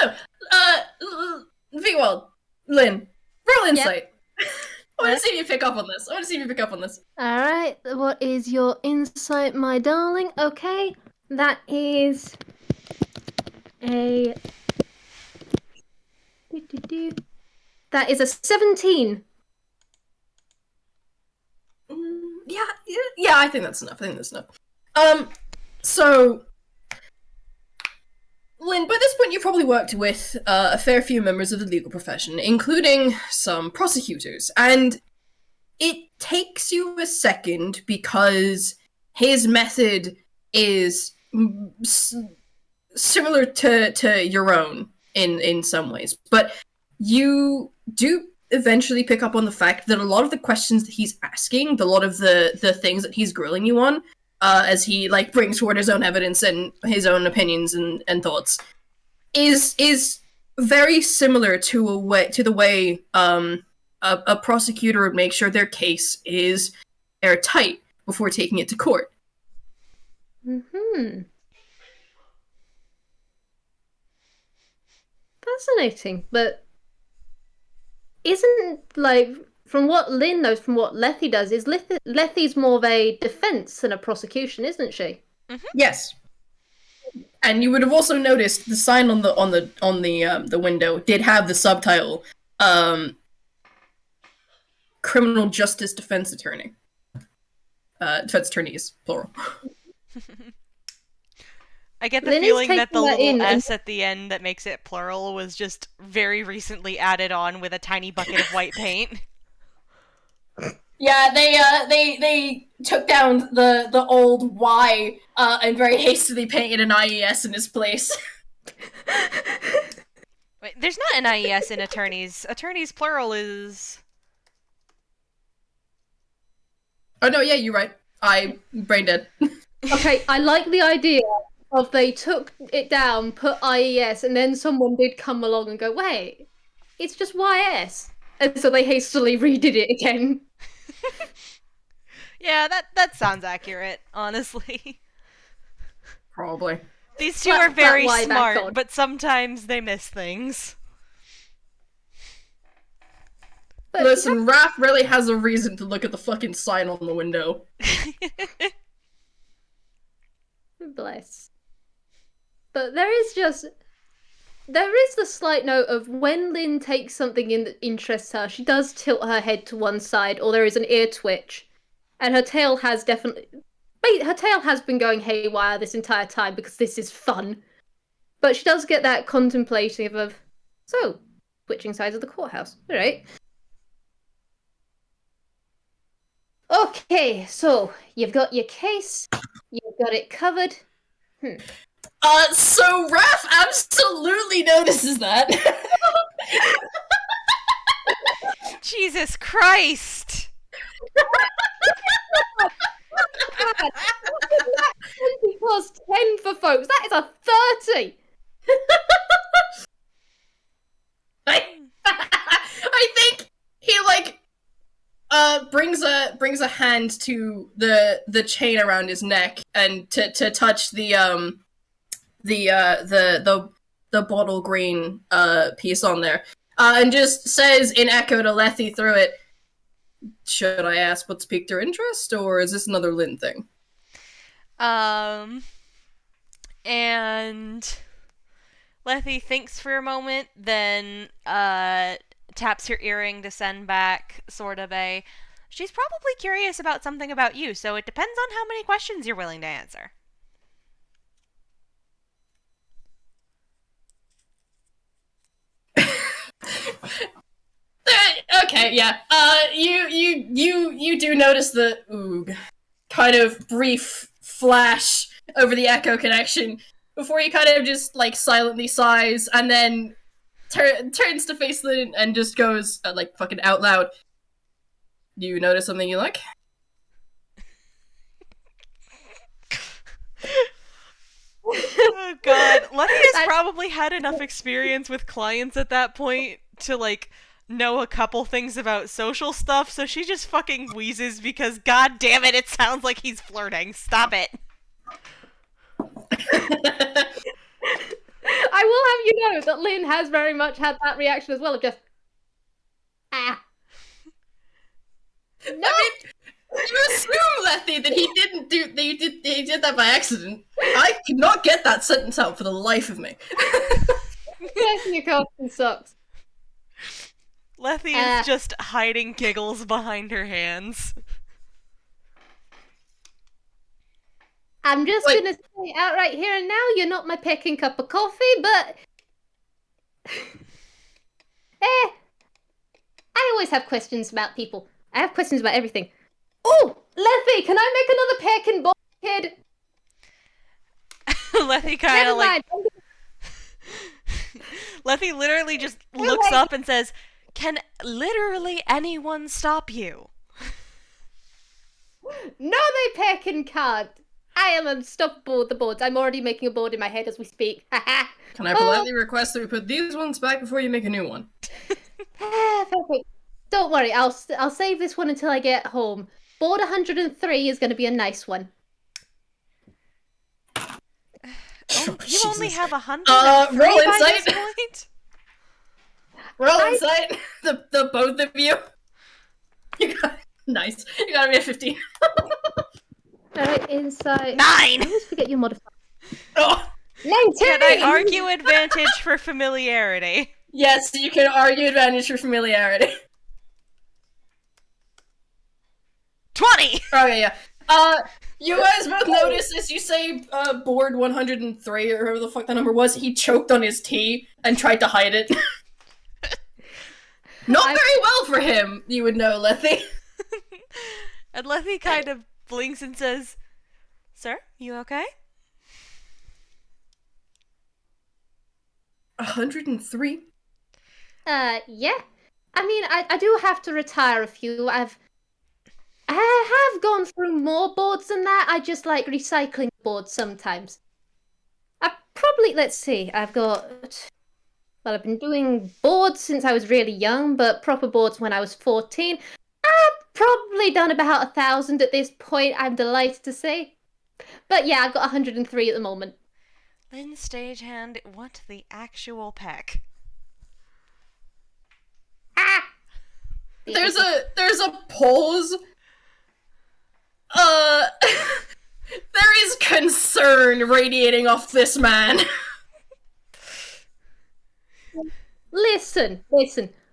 no. V-World, Lynn, roll insight. Yep. I want to see if you pick up on this. Alright, what is your insight, my darling? Okay, that is a... That is a 17. Yeah, I think that's enough. So, Lynn, by this point you've probably worked with a fair few members of the legal profession, including some prosecutors, and it takes you a second because his method is similar to your own in some ways, but you do eventually pick up on the fact that a lot of the questions that he's asking, a lot of the things that he's grilling you on, as he like brings forward his own evidence and his own opinions and thoughts, is very similar to the way a prosecutor would make sure their case is airtight before taking it to court. Mm-hmm. Fascinating, but isn't, like, from what Lynn knows, from what Lethe does, is Lethe's more of a defense than a prosecution, isn't she? Mm-hmm. Yes. And you would have also noticed the sign on the window did have the subtitle, Criminal Justice Defense Attorney. Defense attorneys, plural. I get the Lynn is feeling that the taking that little in S at the end that makes it plural was just very recently added on with a tiny bucket of white paint. Yeah, they took down the old Y and very hastily painted an IES in his place. Wait, there's not an IES in attorneys. Attorneys plural is... Oh no, yeah, you're right. I brain dead. Okay, I like the idea of they took it down, put IES, and then someone did come along and go, wait, it's just YS. And so they hastily redid it again. Yeah, that sounds accurate, honestly. Probably. These two Slap are that very Y back on. smart, but sometimes they miss things. But Listen, Raph really has a reason to look at the fucking sign on the window. bless. But there is the slight note of when Lynn takes something in that interests her, she does tilt her head to one side, or there is an ear twitch, and her tail has been going haywire this entire time because this is fun. But she does get that contemplative of, so, switching sides of the courthouse. All right. Okay, so you've got your case, you've got it covered. So Raph absolutely notices that. Jesus Christ! God, that 20 plus 10 for folks. That is a 30. I think he brings a hand to the chain around his neck and to touch the bottle green piece on there, and just says in echo to Lethe through it, "Should I ask what's piqued her interest, or is this another Lynn thing?" And Lethe thinks for a moment, then taps her earring to send back sort of a, she's probably curious about something about you, so it depends on how many questions you're willing to answer. Okay, yeah. You do notice the oog kind of brief flash over the echo connection before he kind of just like silently sighs and then turns to face Lynn and just goes like fucking out loud. Do you notice something you like? Oh god, Lethe has probably had enough experience with clients at that point to like know a couple things about social stuff, so she just fucking wheezes because god damn it, it sounds like he's flirting. Stop it. I will have you know that Lynn has very much had that reaction as well of just, ah. No! I mean, you assume, Lethe, that he did that by accident. I could not get that sentence out for the life of me. Your costume sucks. Lethe is just hiding giggles behind her hands. I'm just gonna say outright here and now, you're not my pecking cup of coffee, but I always have questions about people. I have questions about everything. Oh, Lethe, can I make another peck and ball, kid? Lethe kind of like... Lethe literally just looks up and says, "Can literally anyone stop you?" No, they peck and can't. I am unstoppable with the boards. I'm already making a board in my head as we speak. Can I politely request that we put these ones back before you make a new one? Perfect. Don't worry, I'll save this one until I get home. Board 103 is going to be a nice one. Oh, you only have 100. Roll by insight. this point? Roll insight. The both of you. You got nice. You got me a 15. Alright, insight. 9. I always forget your modifier. Oh. 19! Can I argue advantage for familiarity? Yes, you can argue advantage for familiarity. 20. Okay, yeah. You guys both notice as you say board 103 or whatever the fuck that number was, he choked on his tea and tried to hide it. Not very well for him, you would know, Lethe. And Lethe kind of blinks and says, "Sir, you okay?" 103? Yeah. I mean, I do have to retire a few. I have gone through more boards than that. I just like recycling boards sometimes. Let's see, I've been doing boards since I was really young, but proper boards when I was 14. I've probably done about 1,000 at this point, I'm delighted to say. But yeah, I've got 103 at the moment. Lynn Stagehand, what the actual peck? Ah! There's a pause. There is concern radiating off this man. Listen.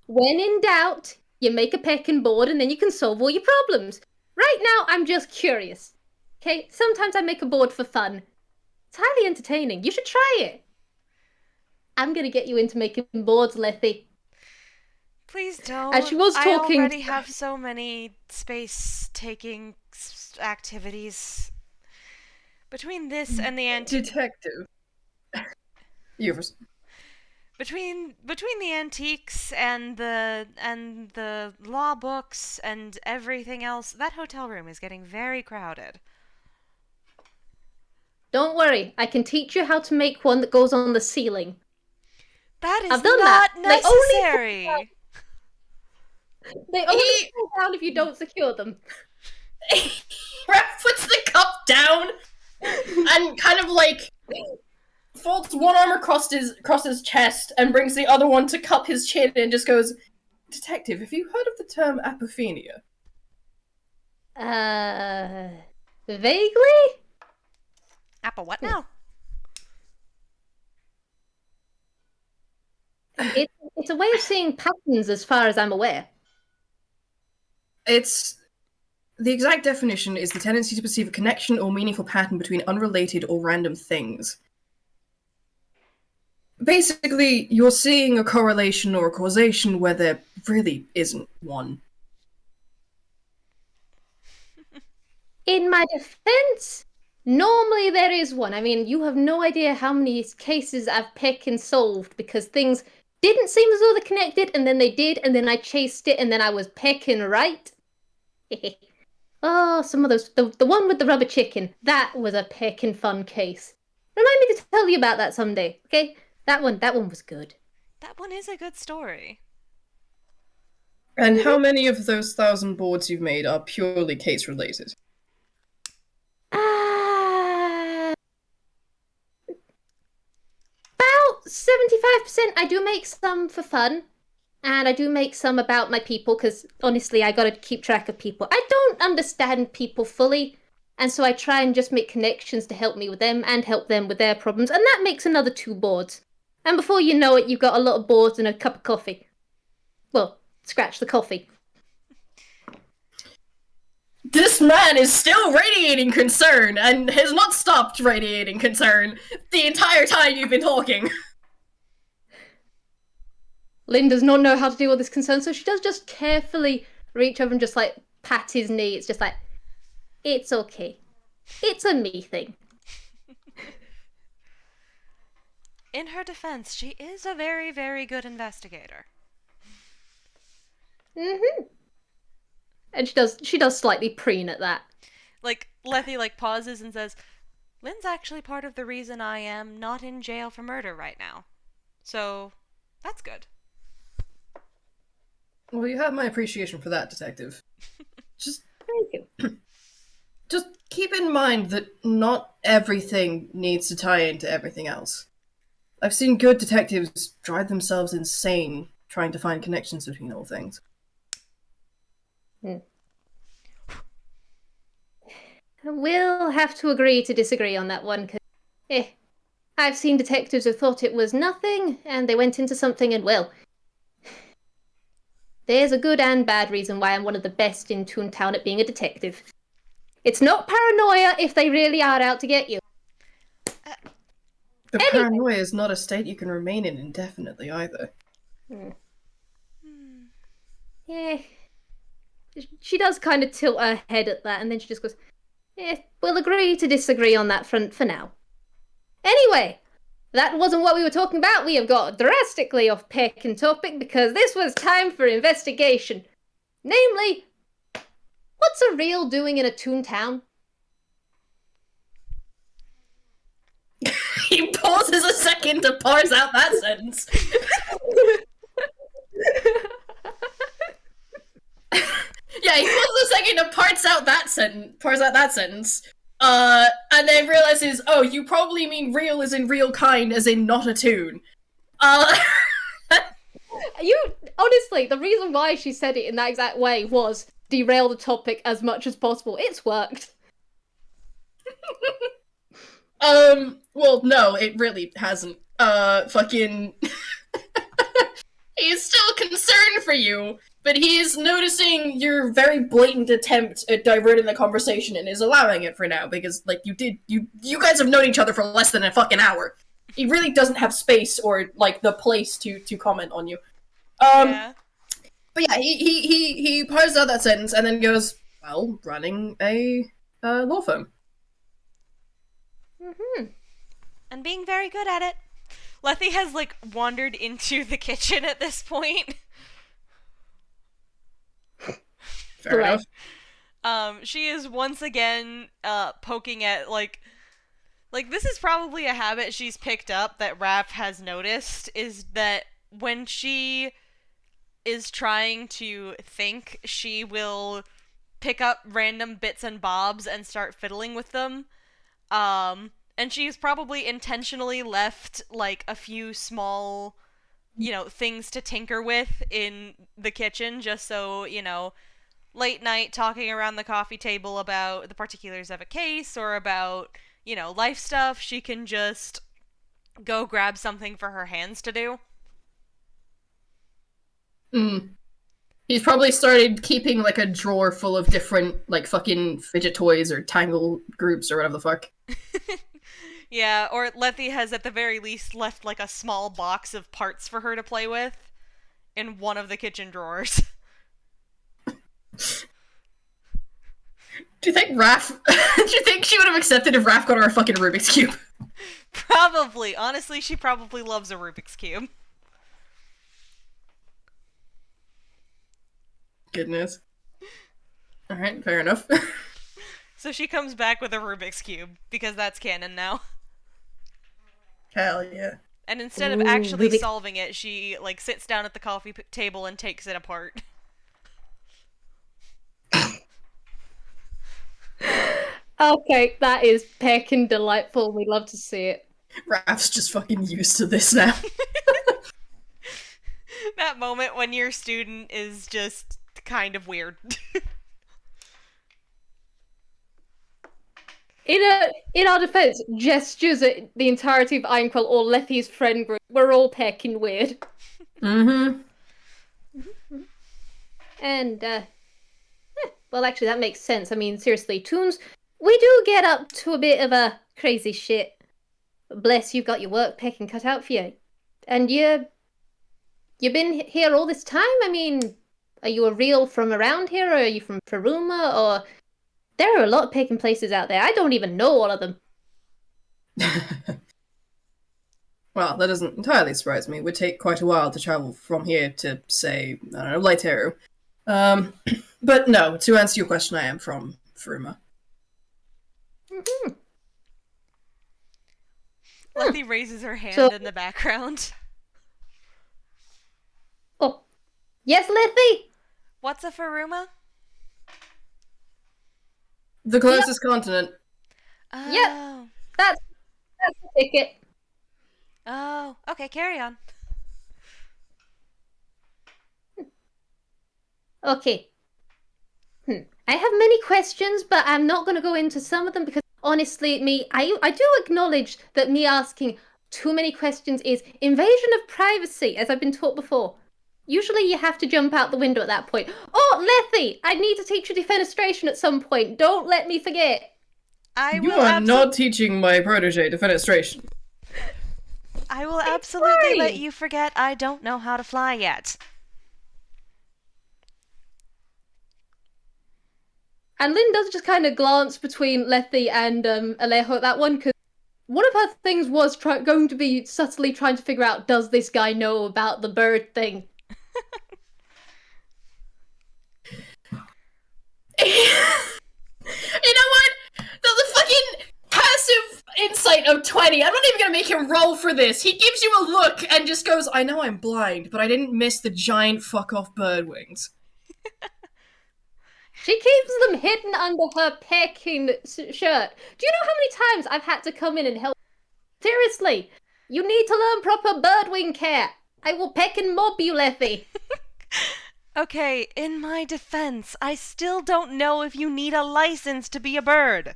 When in doubt, you make a pecking board and then you can solve all your problems. Right now, I'm just curious. Okay, sometimes I make a board for fun. It's highly entertaining. You should try it. I'm gonna get you into making boards, Lethe. Please don't. As she was talking, I already have so many space-taking activities. Between this and the Detective. You first. between the antiques and the law books and everything else, that hotel room is getting very crowded. don't worry, I can teach you how to make one that goes on the ceiling. That is I've done not that. necessary. They only fall down if you don't secure them. Raph puts the cup down and kind of like folds one arm across his chest and brings the other one to cup his chin and just goes, "Detective, have you heard of the term apophenia?" Vaguely? Apple, what now? It's a way of seeing patterns as far as I'm aware. It's the exact definition is the tendency to perceive a connection or meaningful pattern between unrelated or random things. Basically, you're seeing a correlation or a causation where there really isn't one. In my defense, normally there is one. I mean, you have no idea how many cases I've picked and solved because things didn't seem as though they connected, and then they did, and then I chased it, and then I was pecking right. Oh, some of those. The one with the rubber chicken. That was a pecking fun case. Remind me to tell you about that someday, okay? That one was good. That one is a good story. And how many of those 1,000 boards you've made are purely case related? About 75%. I do make some for fun. And I do make some about my people, because honestly, I gotta keep track of people. I don't understand people fully, and so I try and just make connections to help me with them and help them with their problems, and that makes another 2 boards. And before you know it, you've got a lot of boards and a cup of coffee. Well, scratch the coffee. This man is still radiating concern and has not stopped radiating concern the entire time you've been talking. Lynn does not know how to deal with this concern, so she does just carefully reach over and just like pat his knee. It's just like, it's okay. It's a me thing. In her defense, she is a very, very good investigator. Mm-hmm. And she does slightly preen at that. Like, Lethe, pauses and says, Lynn's actually part of the reason I am not in jail for murder right now. So, that's good. Well, you have my appreciation for that, Detective. Thank you. Just keep in mind that not everything needs to tie into everything else. I've seen good detectives drive themselves insane trying to find connections between all things. We'll have to agree to disagree on that one, because, I've seen detectives who thought it was nothing, and they went into something, and well, there's a good and bad reason why I'm one of the best in Toontown at being a detective. It's not paranoia if they really are out to get you. But paranoia is not a state you can remain in indefinitely either. Yeah. She does kind of tilt her head at that, and then she just goes, we'll agree to disagree on that front for now. Anyway, that wasn't what we were talking about. We have got drastically off pick and topic because this was time for investigation. Namely, what's a reel doing in a Toontown? He pauses a second to parse out that sentence. Yeah, he pauses a second to parse out that sentence. And then realizes, oh, you probably mean real as in real kind, as in not a toon. You honestly, the reason why she said it in that exact way was derail the topic as much as possible. It's worked. Well, no, it really hasn't. Fucking. He's still concerned for you, but he is noticing your very blatant attempt at diverting the conversation and is allowing it for now, because, like, you guys have known each other for less than a fucking hour. He really doesn't have space or, like, the place to comment on you. Yeah. But yeah, he parsed out that sentence and then goes, well, running a law firm. Mm-hmm. And being very good at it. Lethe has, like, wandered into the kitchen at this point. Fair enough. She is once again, poking at, like, this is probably a habit she's picked up that Raph has noticed, is that when she is trying to think, she will pick up random bits and bobs and start fiddling with them. And she's probably intentionally left, like, a few small, things to tinker with in the kitchen, just so, late night talking around the coffee table about the particulars of a case or about, life stuff, she can just go grab something for her hands to do. He's probably started keeping, like, a drawer full of different, like, fucking fidget toys or tangle groups or whatever the fuck. Yeah, or Lethe has at the very least left, like, a small box of parts for her to play with in one of the kitchen drawers. Do you think she would have accepted if Raph got her a fucking Rubik's Cube? Probably. Honestly, she probably loves a Rubik's Cube. Goodness. Alright, fair enough. So she comes back with a Rubik's Cube, because that's canon now. Hell yeah. And instead of actually solving it, she, like, sits down at the coffee table and takes it apart. Okay, that is peckin' delightful. We love to see it. Raph's just fucking used to this now. That moment when your student is just kind of weird. In our defense, gestures at the entirety of Ironquill or Lethe's friend group were all peckin' weird. Mm-hmm. And, well, actually, that makes sense. I mean, seriously, Toons, we do get up to a bit of a crazy shit. Bless, you've got your work peckin' cut out for you. And you've been here all this time? I mean, are you a real from around here, or are you from Faruma, or... There are a lot of peckin' places out there. I don't even know all of them. Well, that doesn't entirely surprise me. It would take quite a while to travel from here to, say, I don't know, Lethe. But no, to answer your question, I am from Faruma. Mm-hmm. Lethe raises her hand in the background. Oh. Yes, Lethe? What's a Faruma? The closest continent. Oh. Yep. That's the ticket. Oh. Okay, carry on. Okay. I have many questions, but I'm not going to go into some of them because honestly, I do acknowledge that me asking too many questions is invasion of privacy, as I've been taught before. Usually you have to jump out the window at that point. Oh, Lethe! I need to teach you defenestration at some point. Don't let me forget. You are not teaching my protege defenestration. I will absolutely let you forget I don't know how to fly yet. And Lynn does just kind of glance between Lethe and Alejo at that one, because one of her things was going to be subtly trying to figure out, does this guy know about the bird thing? You know what? The fucking passive insight of 20. I'm not even gonna make him roll for this. He gives you a look and just goes, I know I'm blind, but I didn't miss the giant fuck off bird wings. She keeps them hidden under her pecking shirt. Do you know how many times I've had to come in and help? Seriously, you need to learn proper birdwing care. I will peck and mob you, Lethe. Okay, in my defense, I still don't know if you need a license to be a bird.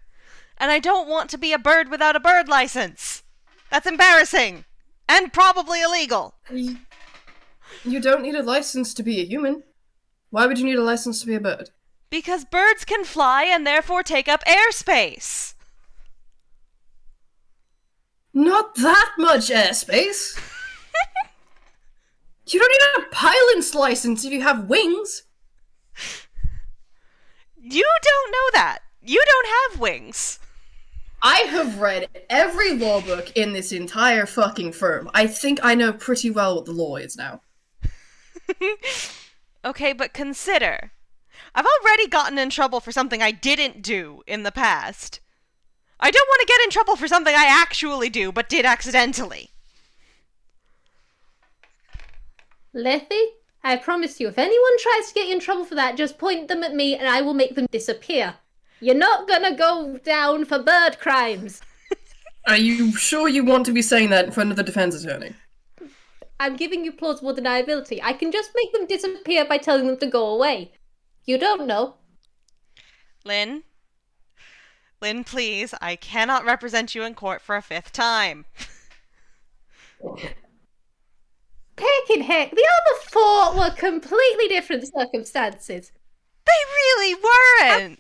And I don't want to be a bird without a bird license. That's embarrassing. And probably illegal. You don't need a license to be a human. Why would you need a license to be a bird? Because birds can fly and therefore take up airspace. Not that much airspace. You don't need a pilot's license if you have wings. You don't know that. You don't have wings. I have read every law book in this entire fucking firm. I think I know pretty well what the law is now. Okay, but consider. I've already gotten in trouble for something I didn't do in the past. I don't want to get in trouble for something I actually do, but did accidentally. Lethe, I promise you, if anyone tries to get you in trouble for that, just point them at me and I will make them disappear. You're not gonna go down for bird crimes. Are you sure you want to be saying that in front of the defense attorney? I'm giving you plausible deniability. I can just make them disappear by telling them to go away. You don't know. Lynn? Lynn, please. I cannot represent you in court for a 5th time. Pecking heck, the other 4 were completely different circumstances. They really weren't!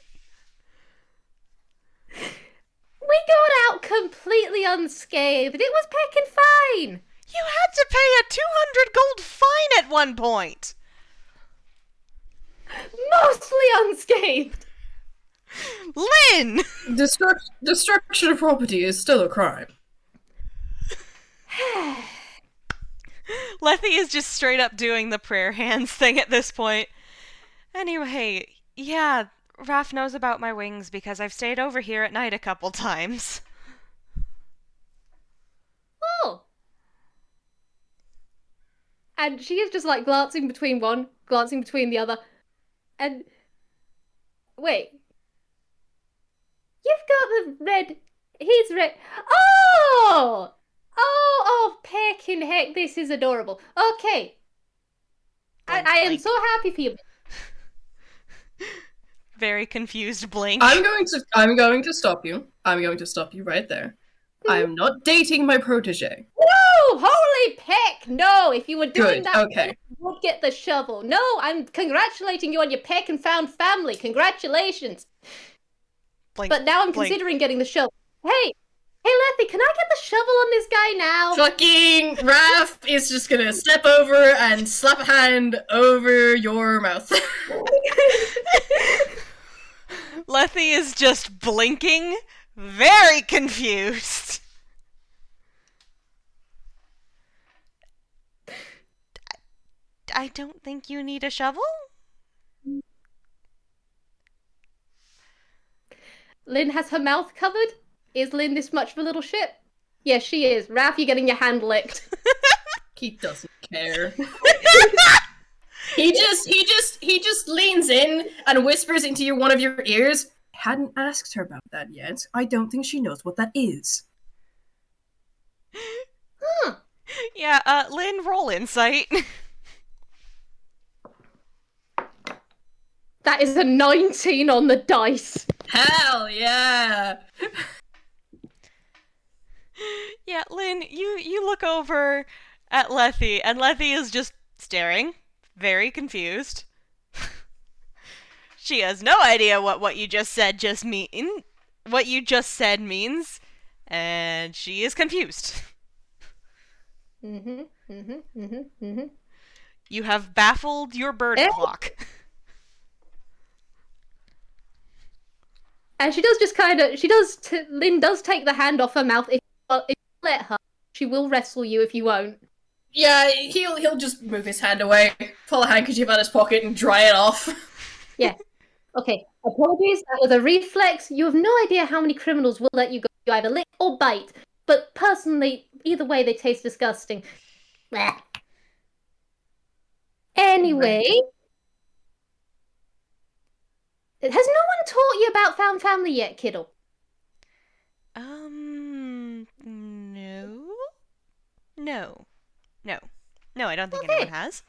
We got out completely unscathed. It was pecking fine. You had to pay a 200 gold fine at one point! Mostly unscathed. Lynn! Destruction of property is still a crime. Lethe is just straight up doing the prayer hands thing at this point. Anyway, yeah, Raph knows about my wings because I've stayed over here at night a couple times. Oh. And she is just like glancing between one, glancing between the other. And wait. You've got the red. He's red. Oh! Oh, pecking heck, this is adorable. Okay. I am so happy for you. Very confused blink. I'm going to stop you. I'm going to stop you right there. I am not dating my protege. No! Holy peck! No! If you were doing Good, that, okay. you would get the shovel. No, I'm congratulating you on your peck and found family. Congratulations. Blink, But now I'm blink. considering getting the shovel. Hey, Lethe, can I get the shovel on this guy now? Fucking Raph is just gonna step over and slap a hand over your mouth. Lethe is just blinking, very confused. I don't think you need a shovel? Lynn has her mouth covered? Is Lynn this much of a little shit? Yes, she is. Raph, you're getting your hand licked. He doesn't care. He just leans in and whispers into one of your ears. I hadn't asked her about that yet. I don't think she knows what that is. Huh. Yeah, Lynn, roll insight. That is a 19 on the dice. Hell yeah! Yeah, Lynn, you look over at Lethe, and Lethe is just staring, very confused. She has no idea what you just said means, and she is confused. You have baffled your bird clock. And she does just Lynn does take the hand off her mouth. If you let her, she will wrestle you if you won't. Yeah, he'll just move his hand away, pull a handkerchief out of his pocket and dry it off. Yeah. Okay. Apologies, that was a reflex. You have no idea how many criminals will let you go. You either lick or bite. But personally, either way, they taste disgusting. Blech. Anyway, Has no one taught you about found family yet, kiddo? No. No. No. No, I don't think anyone Okay. has.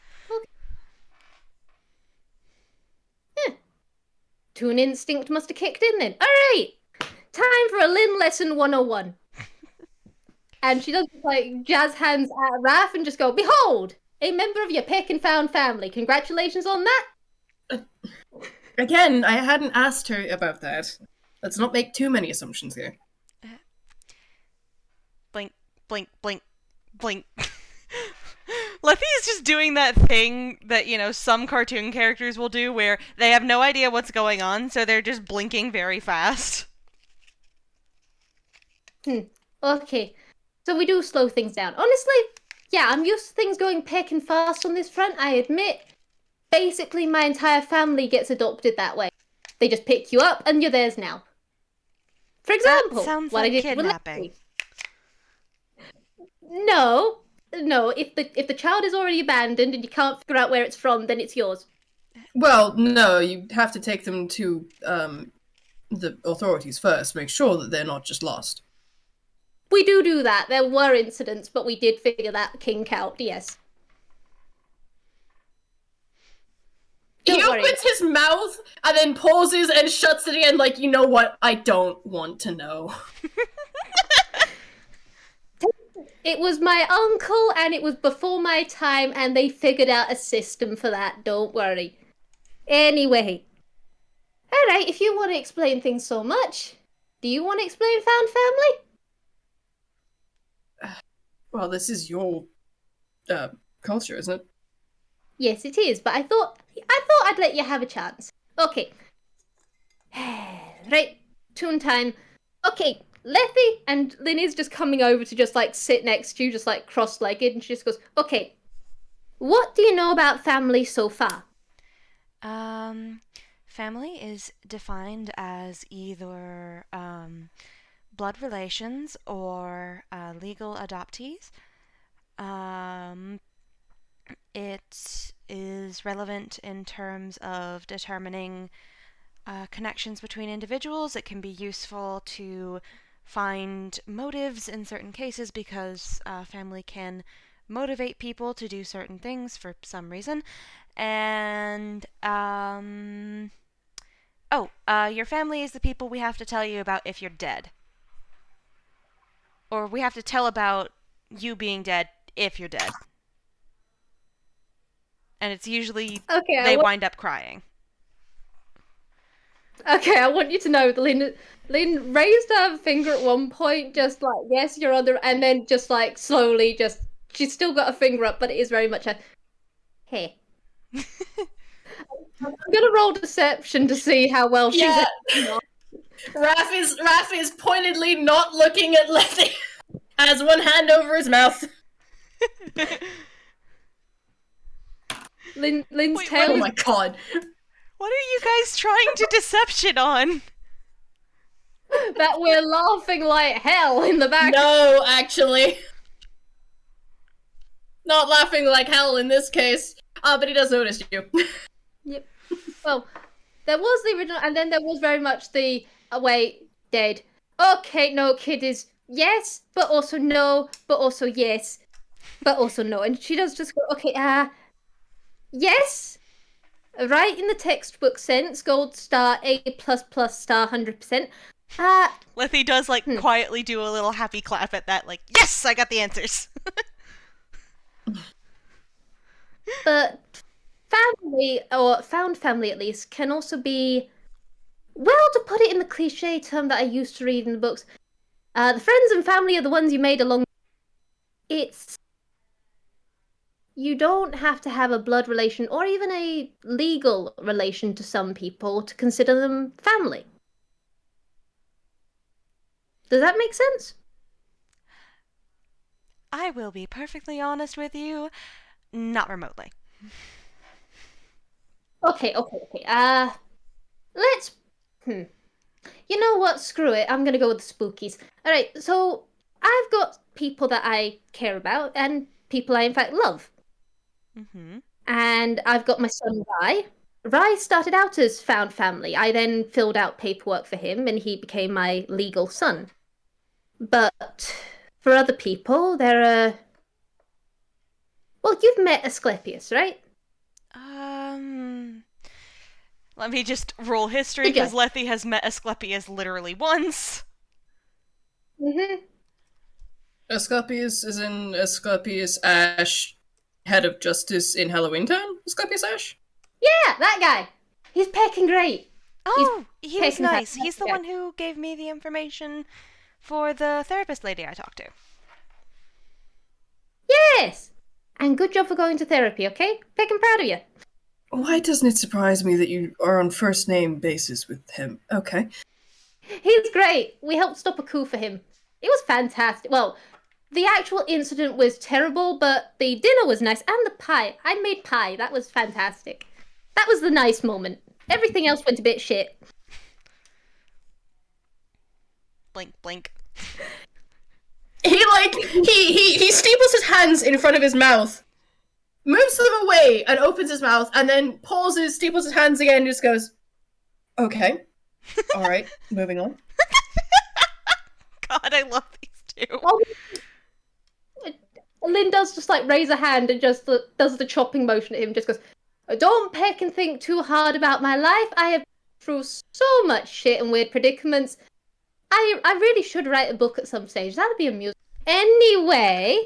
Okay. Toon instinct must have kicked in then. All right. Time for a Lynn lesson 101. And she does like jazz hands at Raph and just go, "Behold, a member of your pick and found family. Congratulations on that." Again, I hadn't asked her about that. Let's not make too many assumptions here. Blink, blink, blink, blink. Lethe is just doing that thing that, some cartoon characters will do where they have no idea what's going on, so they're just blinking very fast. Okay. So we do slow things down. Honestly, yeah, I'm used to things going pecking fast on this front, I admit. Basically, my entire family gets adopted that way. They just pick you up and you're theirs now. For example, That sounds what like I did with kidnapping. Lethe. No. If the child is already abandoned and you can't figure out where it's from, then it's yours. Well, no, you have to take them to the authorities first. Make sure that they're not just lost. We do that. There were incidents, but we did figure that kink out, yes. Don't He worry. opens his mouth and then pauses and shuts it again, like, you know what? I don't want to know. It was my uncle, and it was before my time, and they figured out a system for that. Don't worry. Anyway. Alright, if you want to explain things so much, do you want to explain found family? Well, this is your culture, isn't it? Yes, it is, but I thought I'd let you have a chance. Okay. Right, tune time. Okay, Lethe and Lynn is just coming over to just like sit next to you, just like cross-legged, and she just goes, "Okay, what do you know about family so far?" Family is defined as either blood relations or legal adoptees. It is relevant in terms of determining connections between individuals. It can be useful to find motives in certain cases because family can motivate people to do certain things for some reason. And, your family is the people we have to tell you about if you're dead. Or we have to tell about you being dead if you're dead. And it's usually Okay, they wind up crying. Okay, I want you to know that Lynn raised her finger at one point, just like, "Yes, your other," and then just like slowly, she's still got a finger up, but it is very much a, "Hey." I'm gonna roll deception to see how well she's. Yeah. Raph is pointedly not looking at Lethe. Has one hand over his mouth. Lynn's Wait, tail. Oh my god. What are you guys trying to deception on? That we're laughing like hell in the back. No, actually. Not laughing like hell in this case. But he does notice you. Yep. Well, there was the original, and then there was very much the wait, dead. Okay, no, kid is yes, but also no, but also yes, but also no. And she does just go, okay, yes, right in the textbook sense, gold star, A plus plus star, 100%. Lethe does quietly do a little happy clap at that, like, yes, I got the answers. But family, or found family at least, can also be, well, to put it in the cliche term that I used to read in the books, the friends and family are the ones you made along. It's, you don't have to have a blood relation or even a legal relation to some people to consider them family. Does that make sense? I will be perfectly honest with you, not remotely. Okay. Let's. You know what? Screw it. I'm gonna go with the spookies. Alright, so I've got people that I care about and people I in fact love. Mm-hmm. And I've got my son Guy, Rai started out as found family. I then filled out paperwork for him and he became my legal son. But for other people, there are. Well, you've met Asclepius, right? Um, Let me just roll history, Good because job. Lethe has met Asclepius literally once. Mm-hmm. Asclepius is in Asclepius Ash, head of justice in Halloween Town? Asclepius Ash? Yeah, that guy. He's pecking great. Oh, he was pecking nice. fast. He's the one who gave me the information for the therapist lady I talked to. Yes! And good job for going to therapy, okay? Pecking proud of you. Why doesn't it surprise me that you are on first name basis with him? Okay. He's great. We helped stop a coup for him. It was fantastic. Well, the actual incident was terrible, but the dinner was nice. And the pie. I made pie. That was fantastic. That was the nice moment. Everything else went a bit shit. Blink, blink. He staples his hands in front of his mouth, moves them away, and opens his mouth, and then pauses, staples his hands again, and just goes, okay. Alright, moving on. God, I love these two. Oh, Lynn does just like raise a hand and just does the chopping motion at him, just goes, don't peck and think too hard about my life. I have been through so much shit and weird predicaments. I really should write a book at some stage. That'd be amusing. Anyway,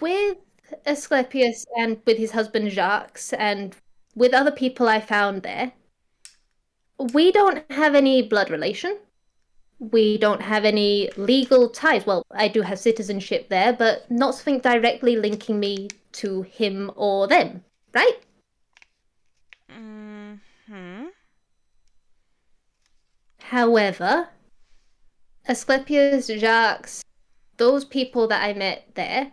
with Asclepius and with his husband Jacques and with other people I found there, we don't have any blood relation. We don't have any legal ties. Well, I do have citizenship there, but not something directly linking me to him or them, right? Mm-hmm. However, Asclepius, Jacques, those people that I met there,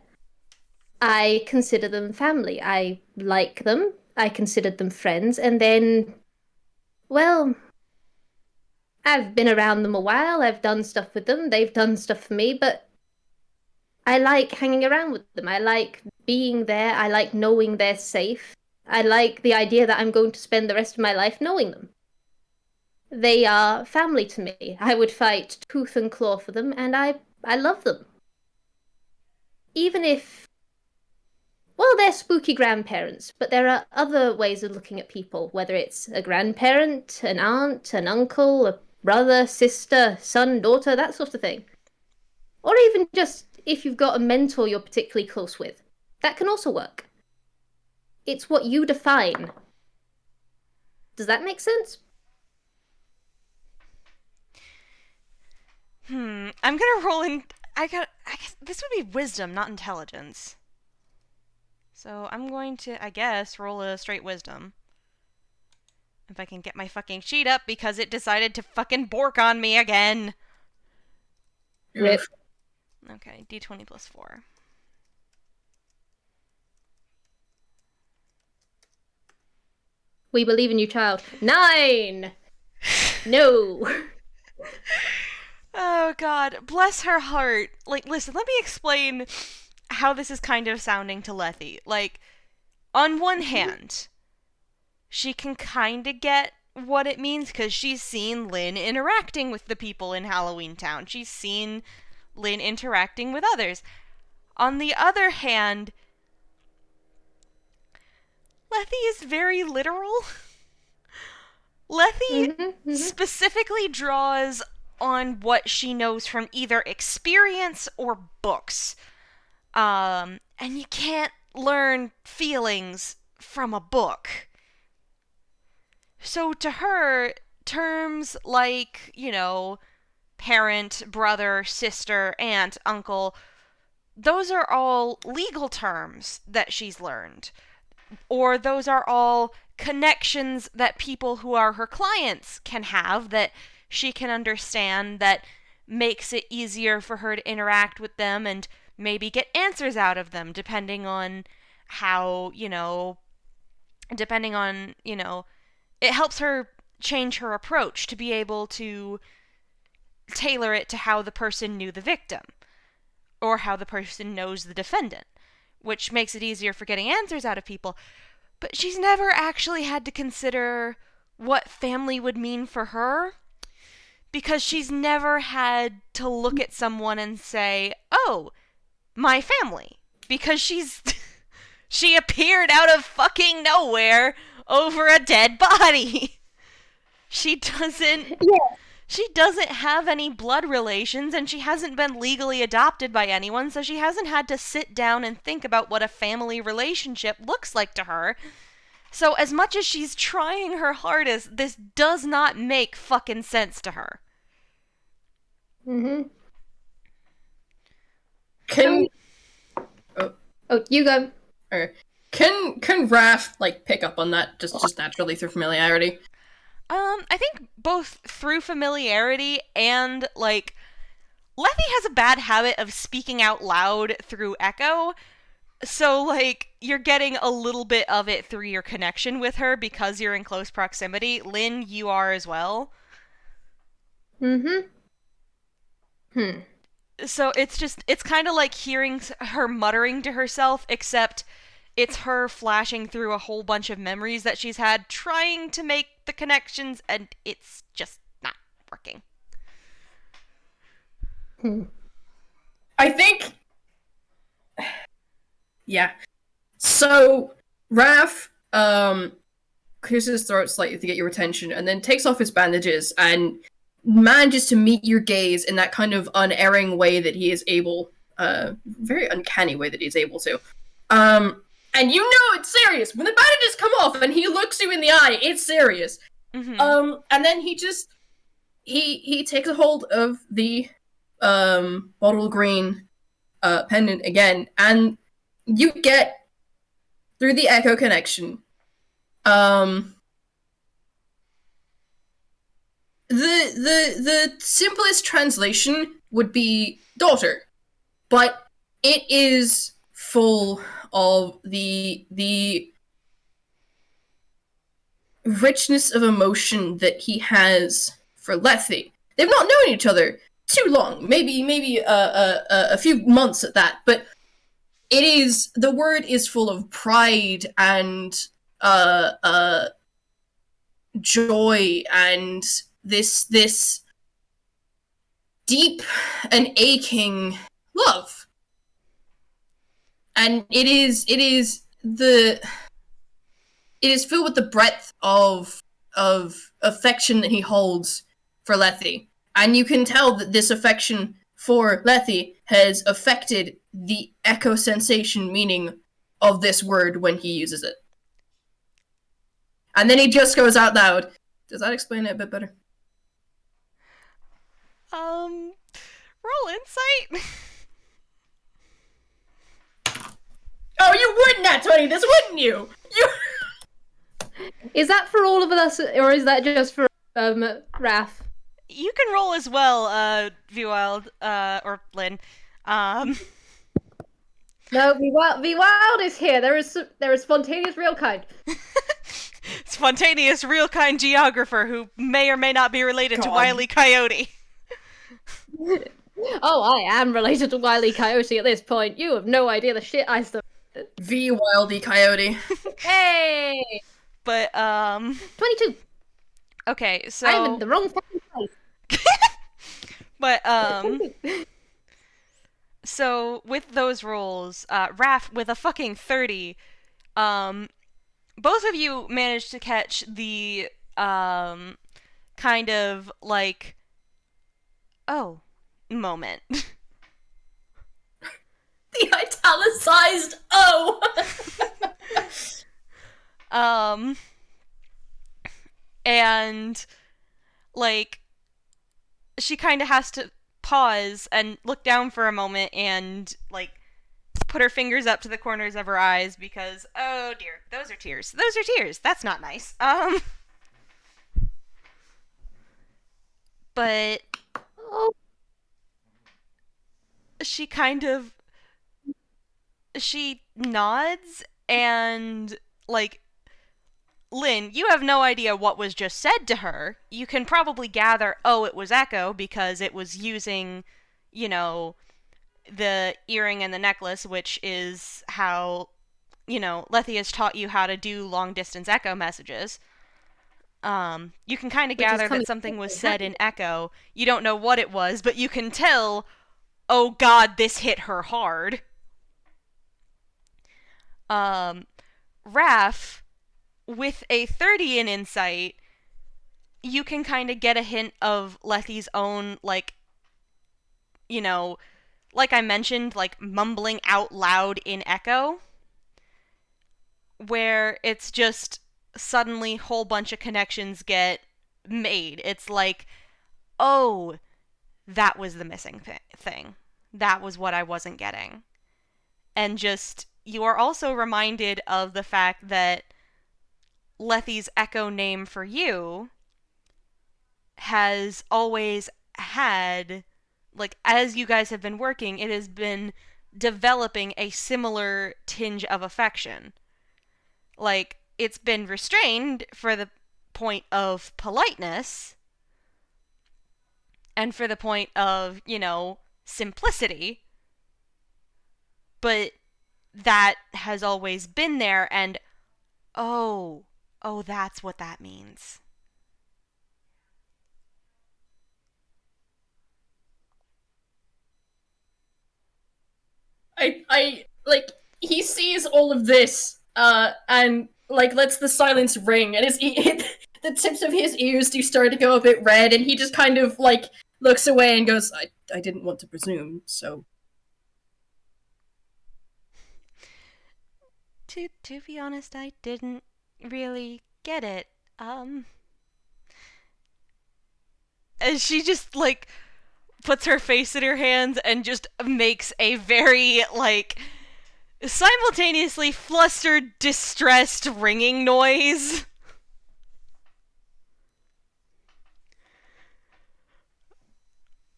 I consider them family. I like them. I considered them friends. And then, well, I've been around them a while. I've done stuff with them. They've done stuff for me, but I like hanging around with them. I like being there. I like knowing they're safe. I like the idea that I'm going to spend the rest of my life knowing them. They are family to me. I would fight tooth and claw for them, and I love them. Even if, well, they're spooky grandparents, but there are other ways of looking at people, whether it's a grandparent, an aunt, an uncle, a brother, sister, son, daughter, that sort of thing. Or even just if you've got a mentor you're particularly close with. That can also work. It's what you define. Does that make sense? I'm gonna roll in. I guess this would be wisdom, not intelligence. So I'm going to, I guess, roll a straight wisdom. If I can get my fucking sheet up, because it decided to fucking bork on me again. Rip. Okay, d20 plus 4. We believe in you, child. 9! No! Oh god, bless her heart. Like, listen, let me explain how this is kind of sounding to Lethe. Like, on one hand, she can kind of get what it means because she's seen Lynn interacting with the people in Halloween Town. She's seen Lynn interacting with others. On the other hand, Lethe is very literal. Lethe specifically draws on what she knows from either experience or books. And you can't learn feelings from a book. So to her, terms like, parent, brother, sister, aunt, uncle, those are all legal terms that she's learned. Or those are all connections that people who are her clients can have that she can understand, that makes it easier for her to interact with them and maybe get answers out of them, depending on how, it helps her change her approach to be able to tailor it to how the person knew the victim or how the person knows the defendant, which makes it easier for getting answers out of people. But she's never actually had to consider what family would mean for her, because she's never had to look at someone and say, "Oh, my family," because she appeared out of fucking nowhere over a dead body. She doesn't Yeah. she doesn't have any blood relations, and she hasn't been legally adopted by anyone, so she hasn't had to sit down and think about what a family relationship looks like to her. So as much as she's trying her hardest, this does not make fucking sense to her. Mm-hmm. Can Oh, you go. can Raph like pick up on that just naturally through familiarity? I think both through familiarity and, like, Lethe has a bad habit of speaking out loud through echo, so, like, you're getting a little bit of it through your connection with her because you're in close proximity. Lynn, you are as well. Mm-hmm. So it's kind of like hearing her muttering to herself, except it's her flashing through a whole bunch of memories that she's had, trying to make the connections, and it's just not working. I think. Yeah. So Raph clears his throat slightly to get your attention, and then takes off his bandages and manages to meet your gaze in that kind of unerring way that he is able, very uncanny way that he's able to. And you know it's serious when the bandages come off and he looks you in the eye. It's serious. Mm-hmm. And then he just he takes a hold of the bottle green pendant again, and you get through the echo connection. The simplest translation would be daughter, but it is full of the richness of emotion that he has for Lethe. They've not known each other too long, maybe a few months at that, but the word is full of pride and joy and this deep and aching love. And it is filled with the breadth of affection that he holds for Lethe. And you can tell that this affection for Lethe has affected the echo sensation meaning of this word when he uses it. And then he just goes out loud. Does that explain it a bit better? Roll insight. Oh, you would not, 20 this, wouldn't you? You. Is that for all of us, or is that just for Raph? You can roll as well, V-Wild, or Lynn. No, V Wild is here. There is spontaneous real kind. Spontaneous, real kind geographer who may or may not be related to God. Wile E. Coyote. Oh, I am related to Wile E. Coyote at this point. You have no idea the shit I still. V Wildy Coyote. Hey! But, 22. okay, so... I'm in the wrong fucking place. But, so, with those rolls, Raph, with a fucking 30, both of you managed to catch the, kind of, like, oh, moment. The italicized O! And, like, she kind of has to pause and look down for a moment and, like, put her fingers up to the corners of her eyes because, oh dear, those are tears. Those are tears. That's not nice. But she kind of, she nods and, like, Lynn, you have no idea what was just said to her. You can probably gather, oh, it was Echo because it was using, you know, the earring and the necklace, which is how Lethe has taught you how to do long distance echo messages. You can kind of Which is gather coming that something was quickly, said huh? in echo. You don't know what it was, but you can tell, oh god, this hit her hard. Um, Raph, with a 30 in insight, you can kind of get a hint of Lethe's own, like, like I mentioned, like mumbling out loud in echo, where it's just suddenly whole bunch of connections get made. It's like, oh, that was the missing thing. That was what I wasn't getting. And just, you are also reminded of the fact that Lethe's echo name for you has always had, like, as you guys have been working, it has been developing a similar tinge of affection. Like, it's been restrained for the point of politeness and for the point of, simplicity, but that has always been there, and oh, that's what that means. I like he sees all of this, and like lets the silence ring, and the tips of his ears do start to go a bit red, and he just kind of like looks away and goes, I didn't want to presume, so To be honest, I didn't really get it. And she just, like, puts her face in her hands and just makes a very, like, simultaneously flustered, distressed, ringing noise.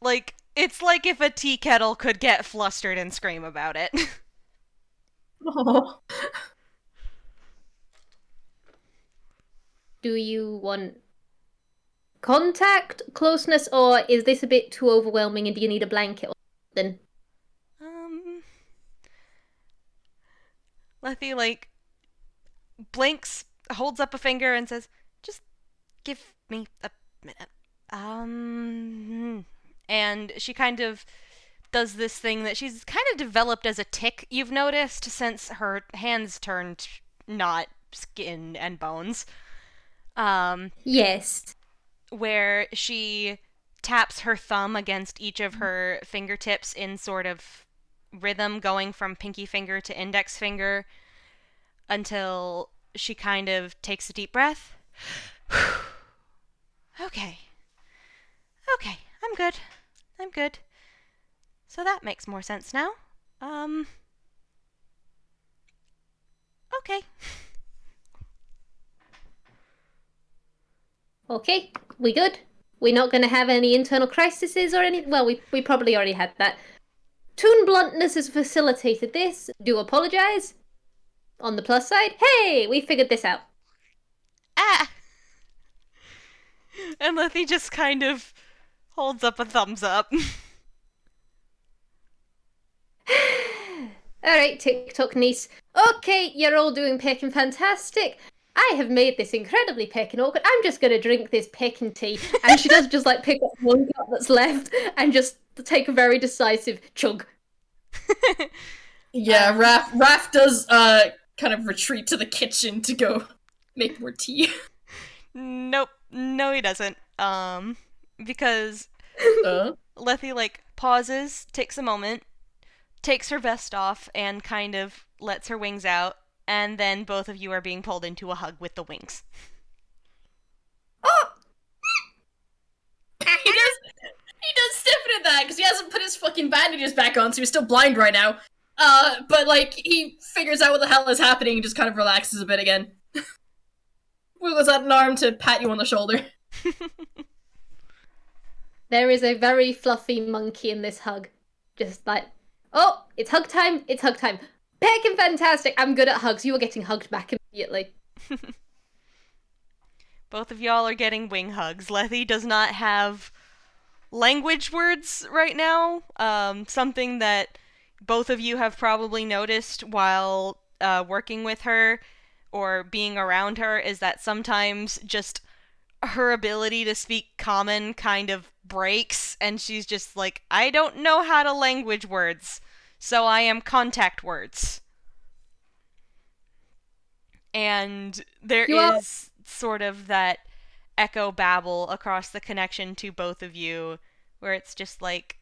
Like, it's like if a tea kettle could get flustered and scream about it. oh. Do you want contact, closeness, or is this a bit too overwhelming and do you need a blanket or something? um, Lethe, like, blinks, holds up a finger, and says, just give me a minute. And she kind of does this thing that she's kind of developed as a tick, you've noticed, since her hands turned not skin and bones. Yes. Where she taps her thumb against each of her fingertips in sort of rhythm, going from pinky finger to index finger, until she kind of takes a deep breath. Okay. Okay, I'm good. I'm good. So that makes more sense now. Okay. Okay, we good? We're not going to have any internal crises or any. Well, we probably already had that. Toon bluntness has facilitated this. Do apologize. On the plus side, hey, we figured this out. Ah! And Lethe just kind of holds up a thumbs up. Alright, TikTok niece. Okay, you're all doing peckin' fantastic. I have made this incredibly peckin' awkward. I'm just gonna drink this peckin' tea. And she does just like pick up one cup that's left and just take a very decisive chug. Yeah, Raph does kind of retreat to the kitchen to go make more tea. Nope. No, he doesn't. Because Lethe, like, pauses, takes a moment, takes her vest off, and kind of lets her wings out, and then both of you are being pulled into a hug with the wings. Oh! he does stiffen at that because he hasn't put his fucking bandages back on, so he's still blind right now. But like he figures out what the hell is happening and just kind of relaxes a bit again. Wiggles out an arm to pat you on the shoulder. There is a very fluffy monkey in this hug. Just like, oh, it's hug time, it's hug time. Peckin' fantastic, I'm good at hugs. You are getting hugged back immediately. Both of y'all are getting wing hugs. Lethe does not have language words right now. Something that both of you have probably noticed while working with her or being around her is that sometimes just her ability to speak common kind of breaks, and she's just like, I don't know how to language words, so I am contact words. And there is sort of that echo babble across the connection to both of you, where it's just like,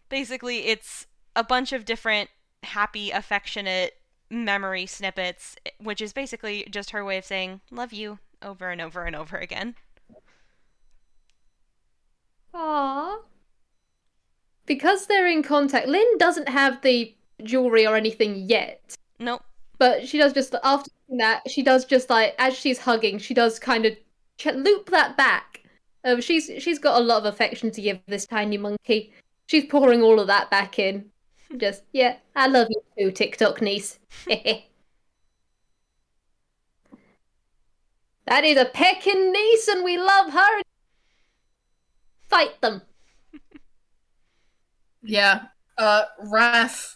basically it's a bunch of different happy, affectionate memory snippets, which is basically just her way of saying, love you, over and over and over again. Aww. Because they're in contact, Lynn doesn't have the jewelry or anything yet. Nope. But she does just, after that, she does just like, as she's hugging, she does kind of loop that back. She's got a lot of affection to give this tiny monkey. She's pouring all of that back in. Just, yeah, I love you too, TikTok niece. That is a pecking niece and we love her. Fight them. Yeah. Raph,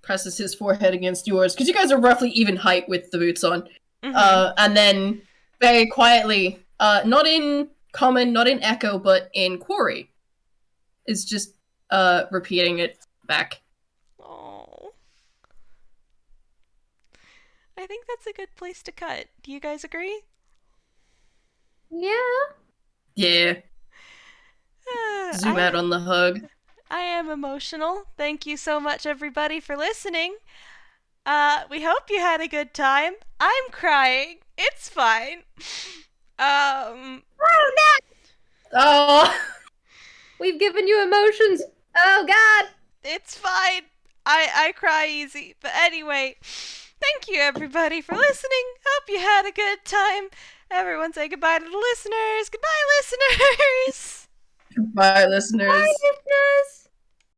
presses his forehead against yours, because you guys are roughly even height with the boots on. Mm-hmm. And then, very quietly, not in common, not in echo, but in quarry, is just, repeating it back. Oh. I think that's a good place to cut. Do you guys agree? Yeah. Yeah. Zoom out on the hug. I am emotional. Thank you so much, everybody, for listening. We hope you had a good time. I'm crying. It's fine. Oh, no! Oh! We've given you emotions. Oh, God. It's fine. I cry easy. But anyway, thank you, everybody, for listening. Hope you had a good time. Everyone say goodbye to the listeners. Goodbye, listeners. Bye, listeners. Bye, listeners.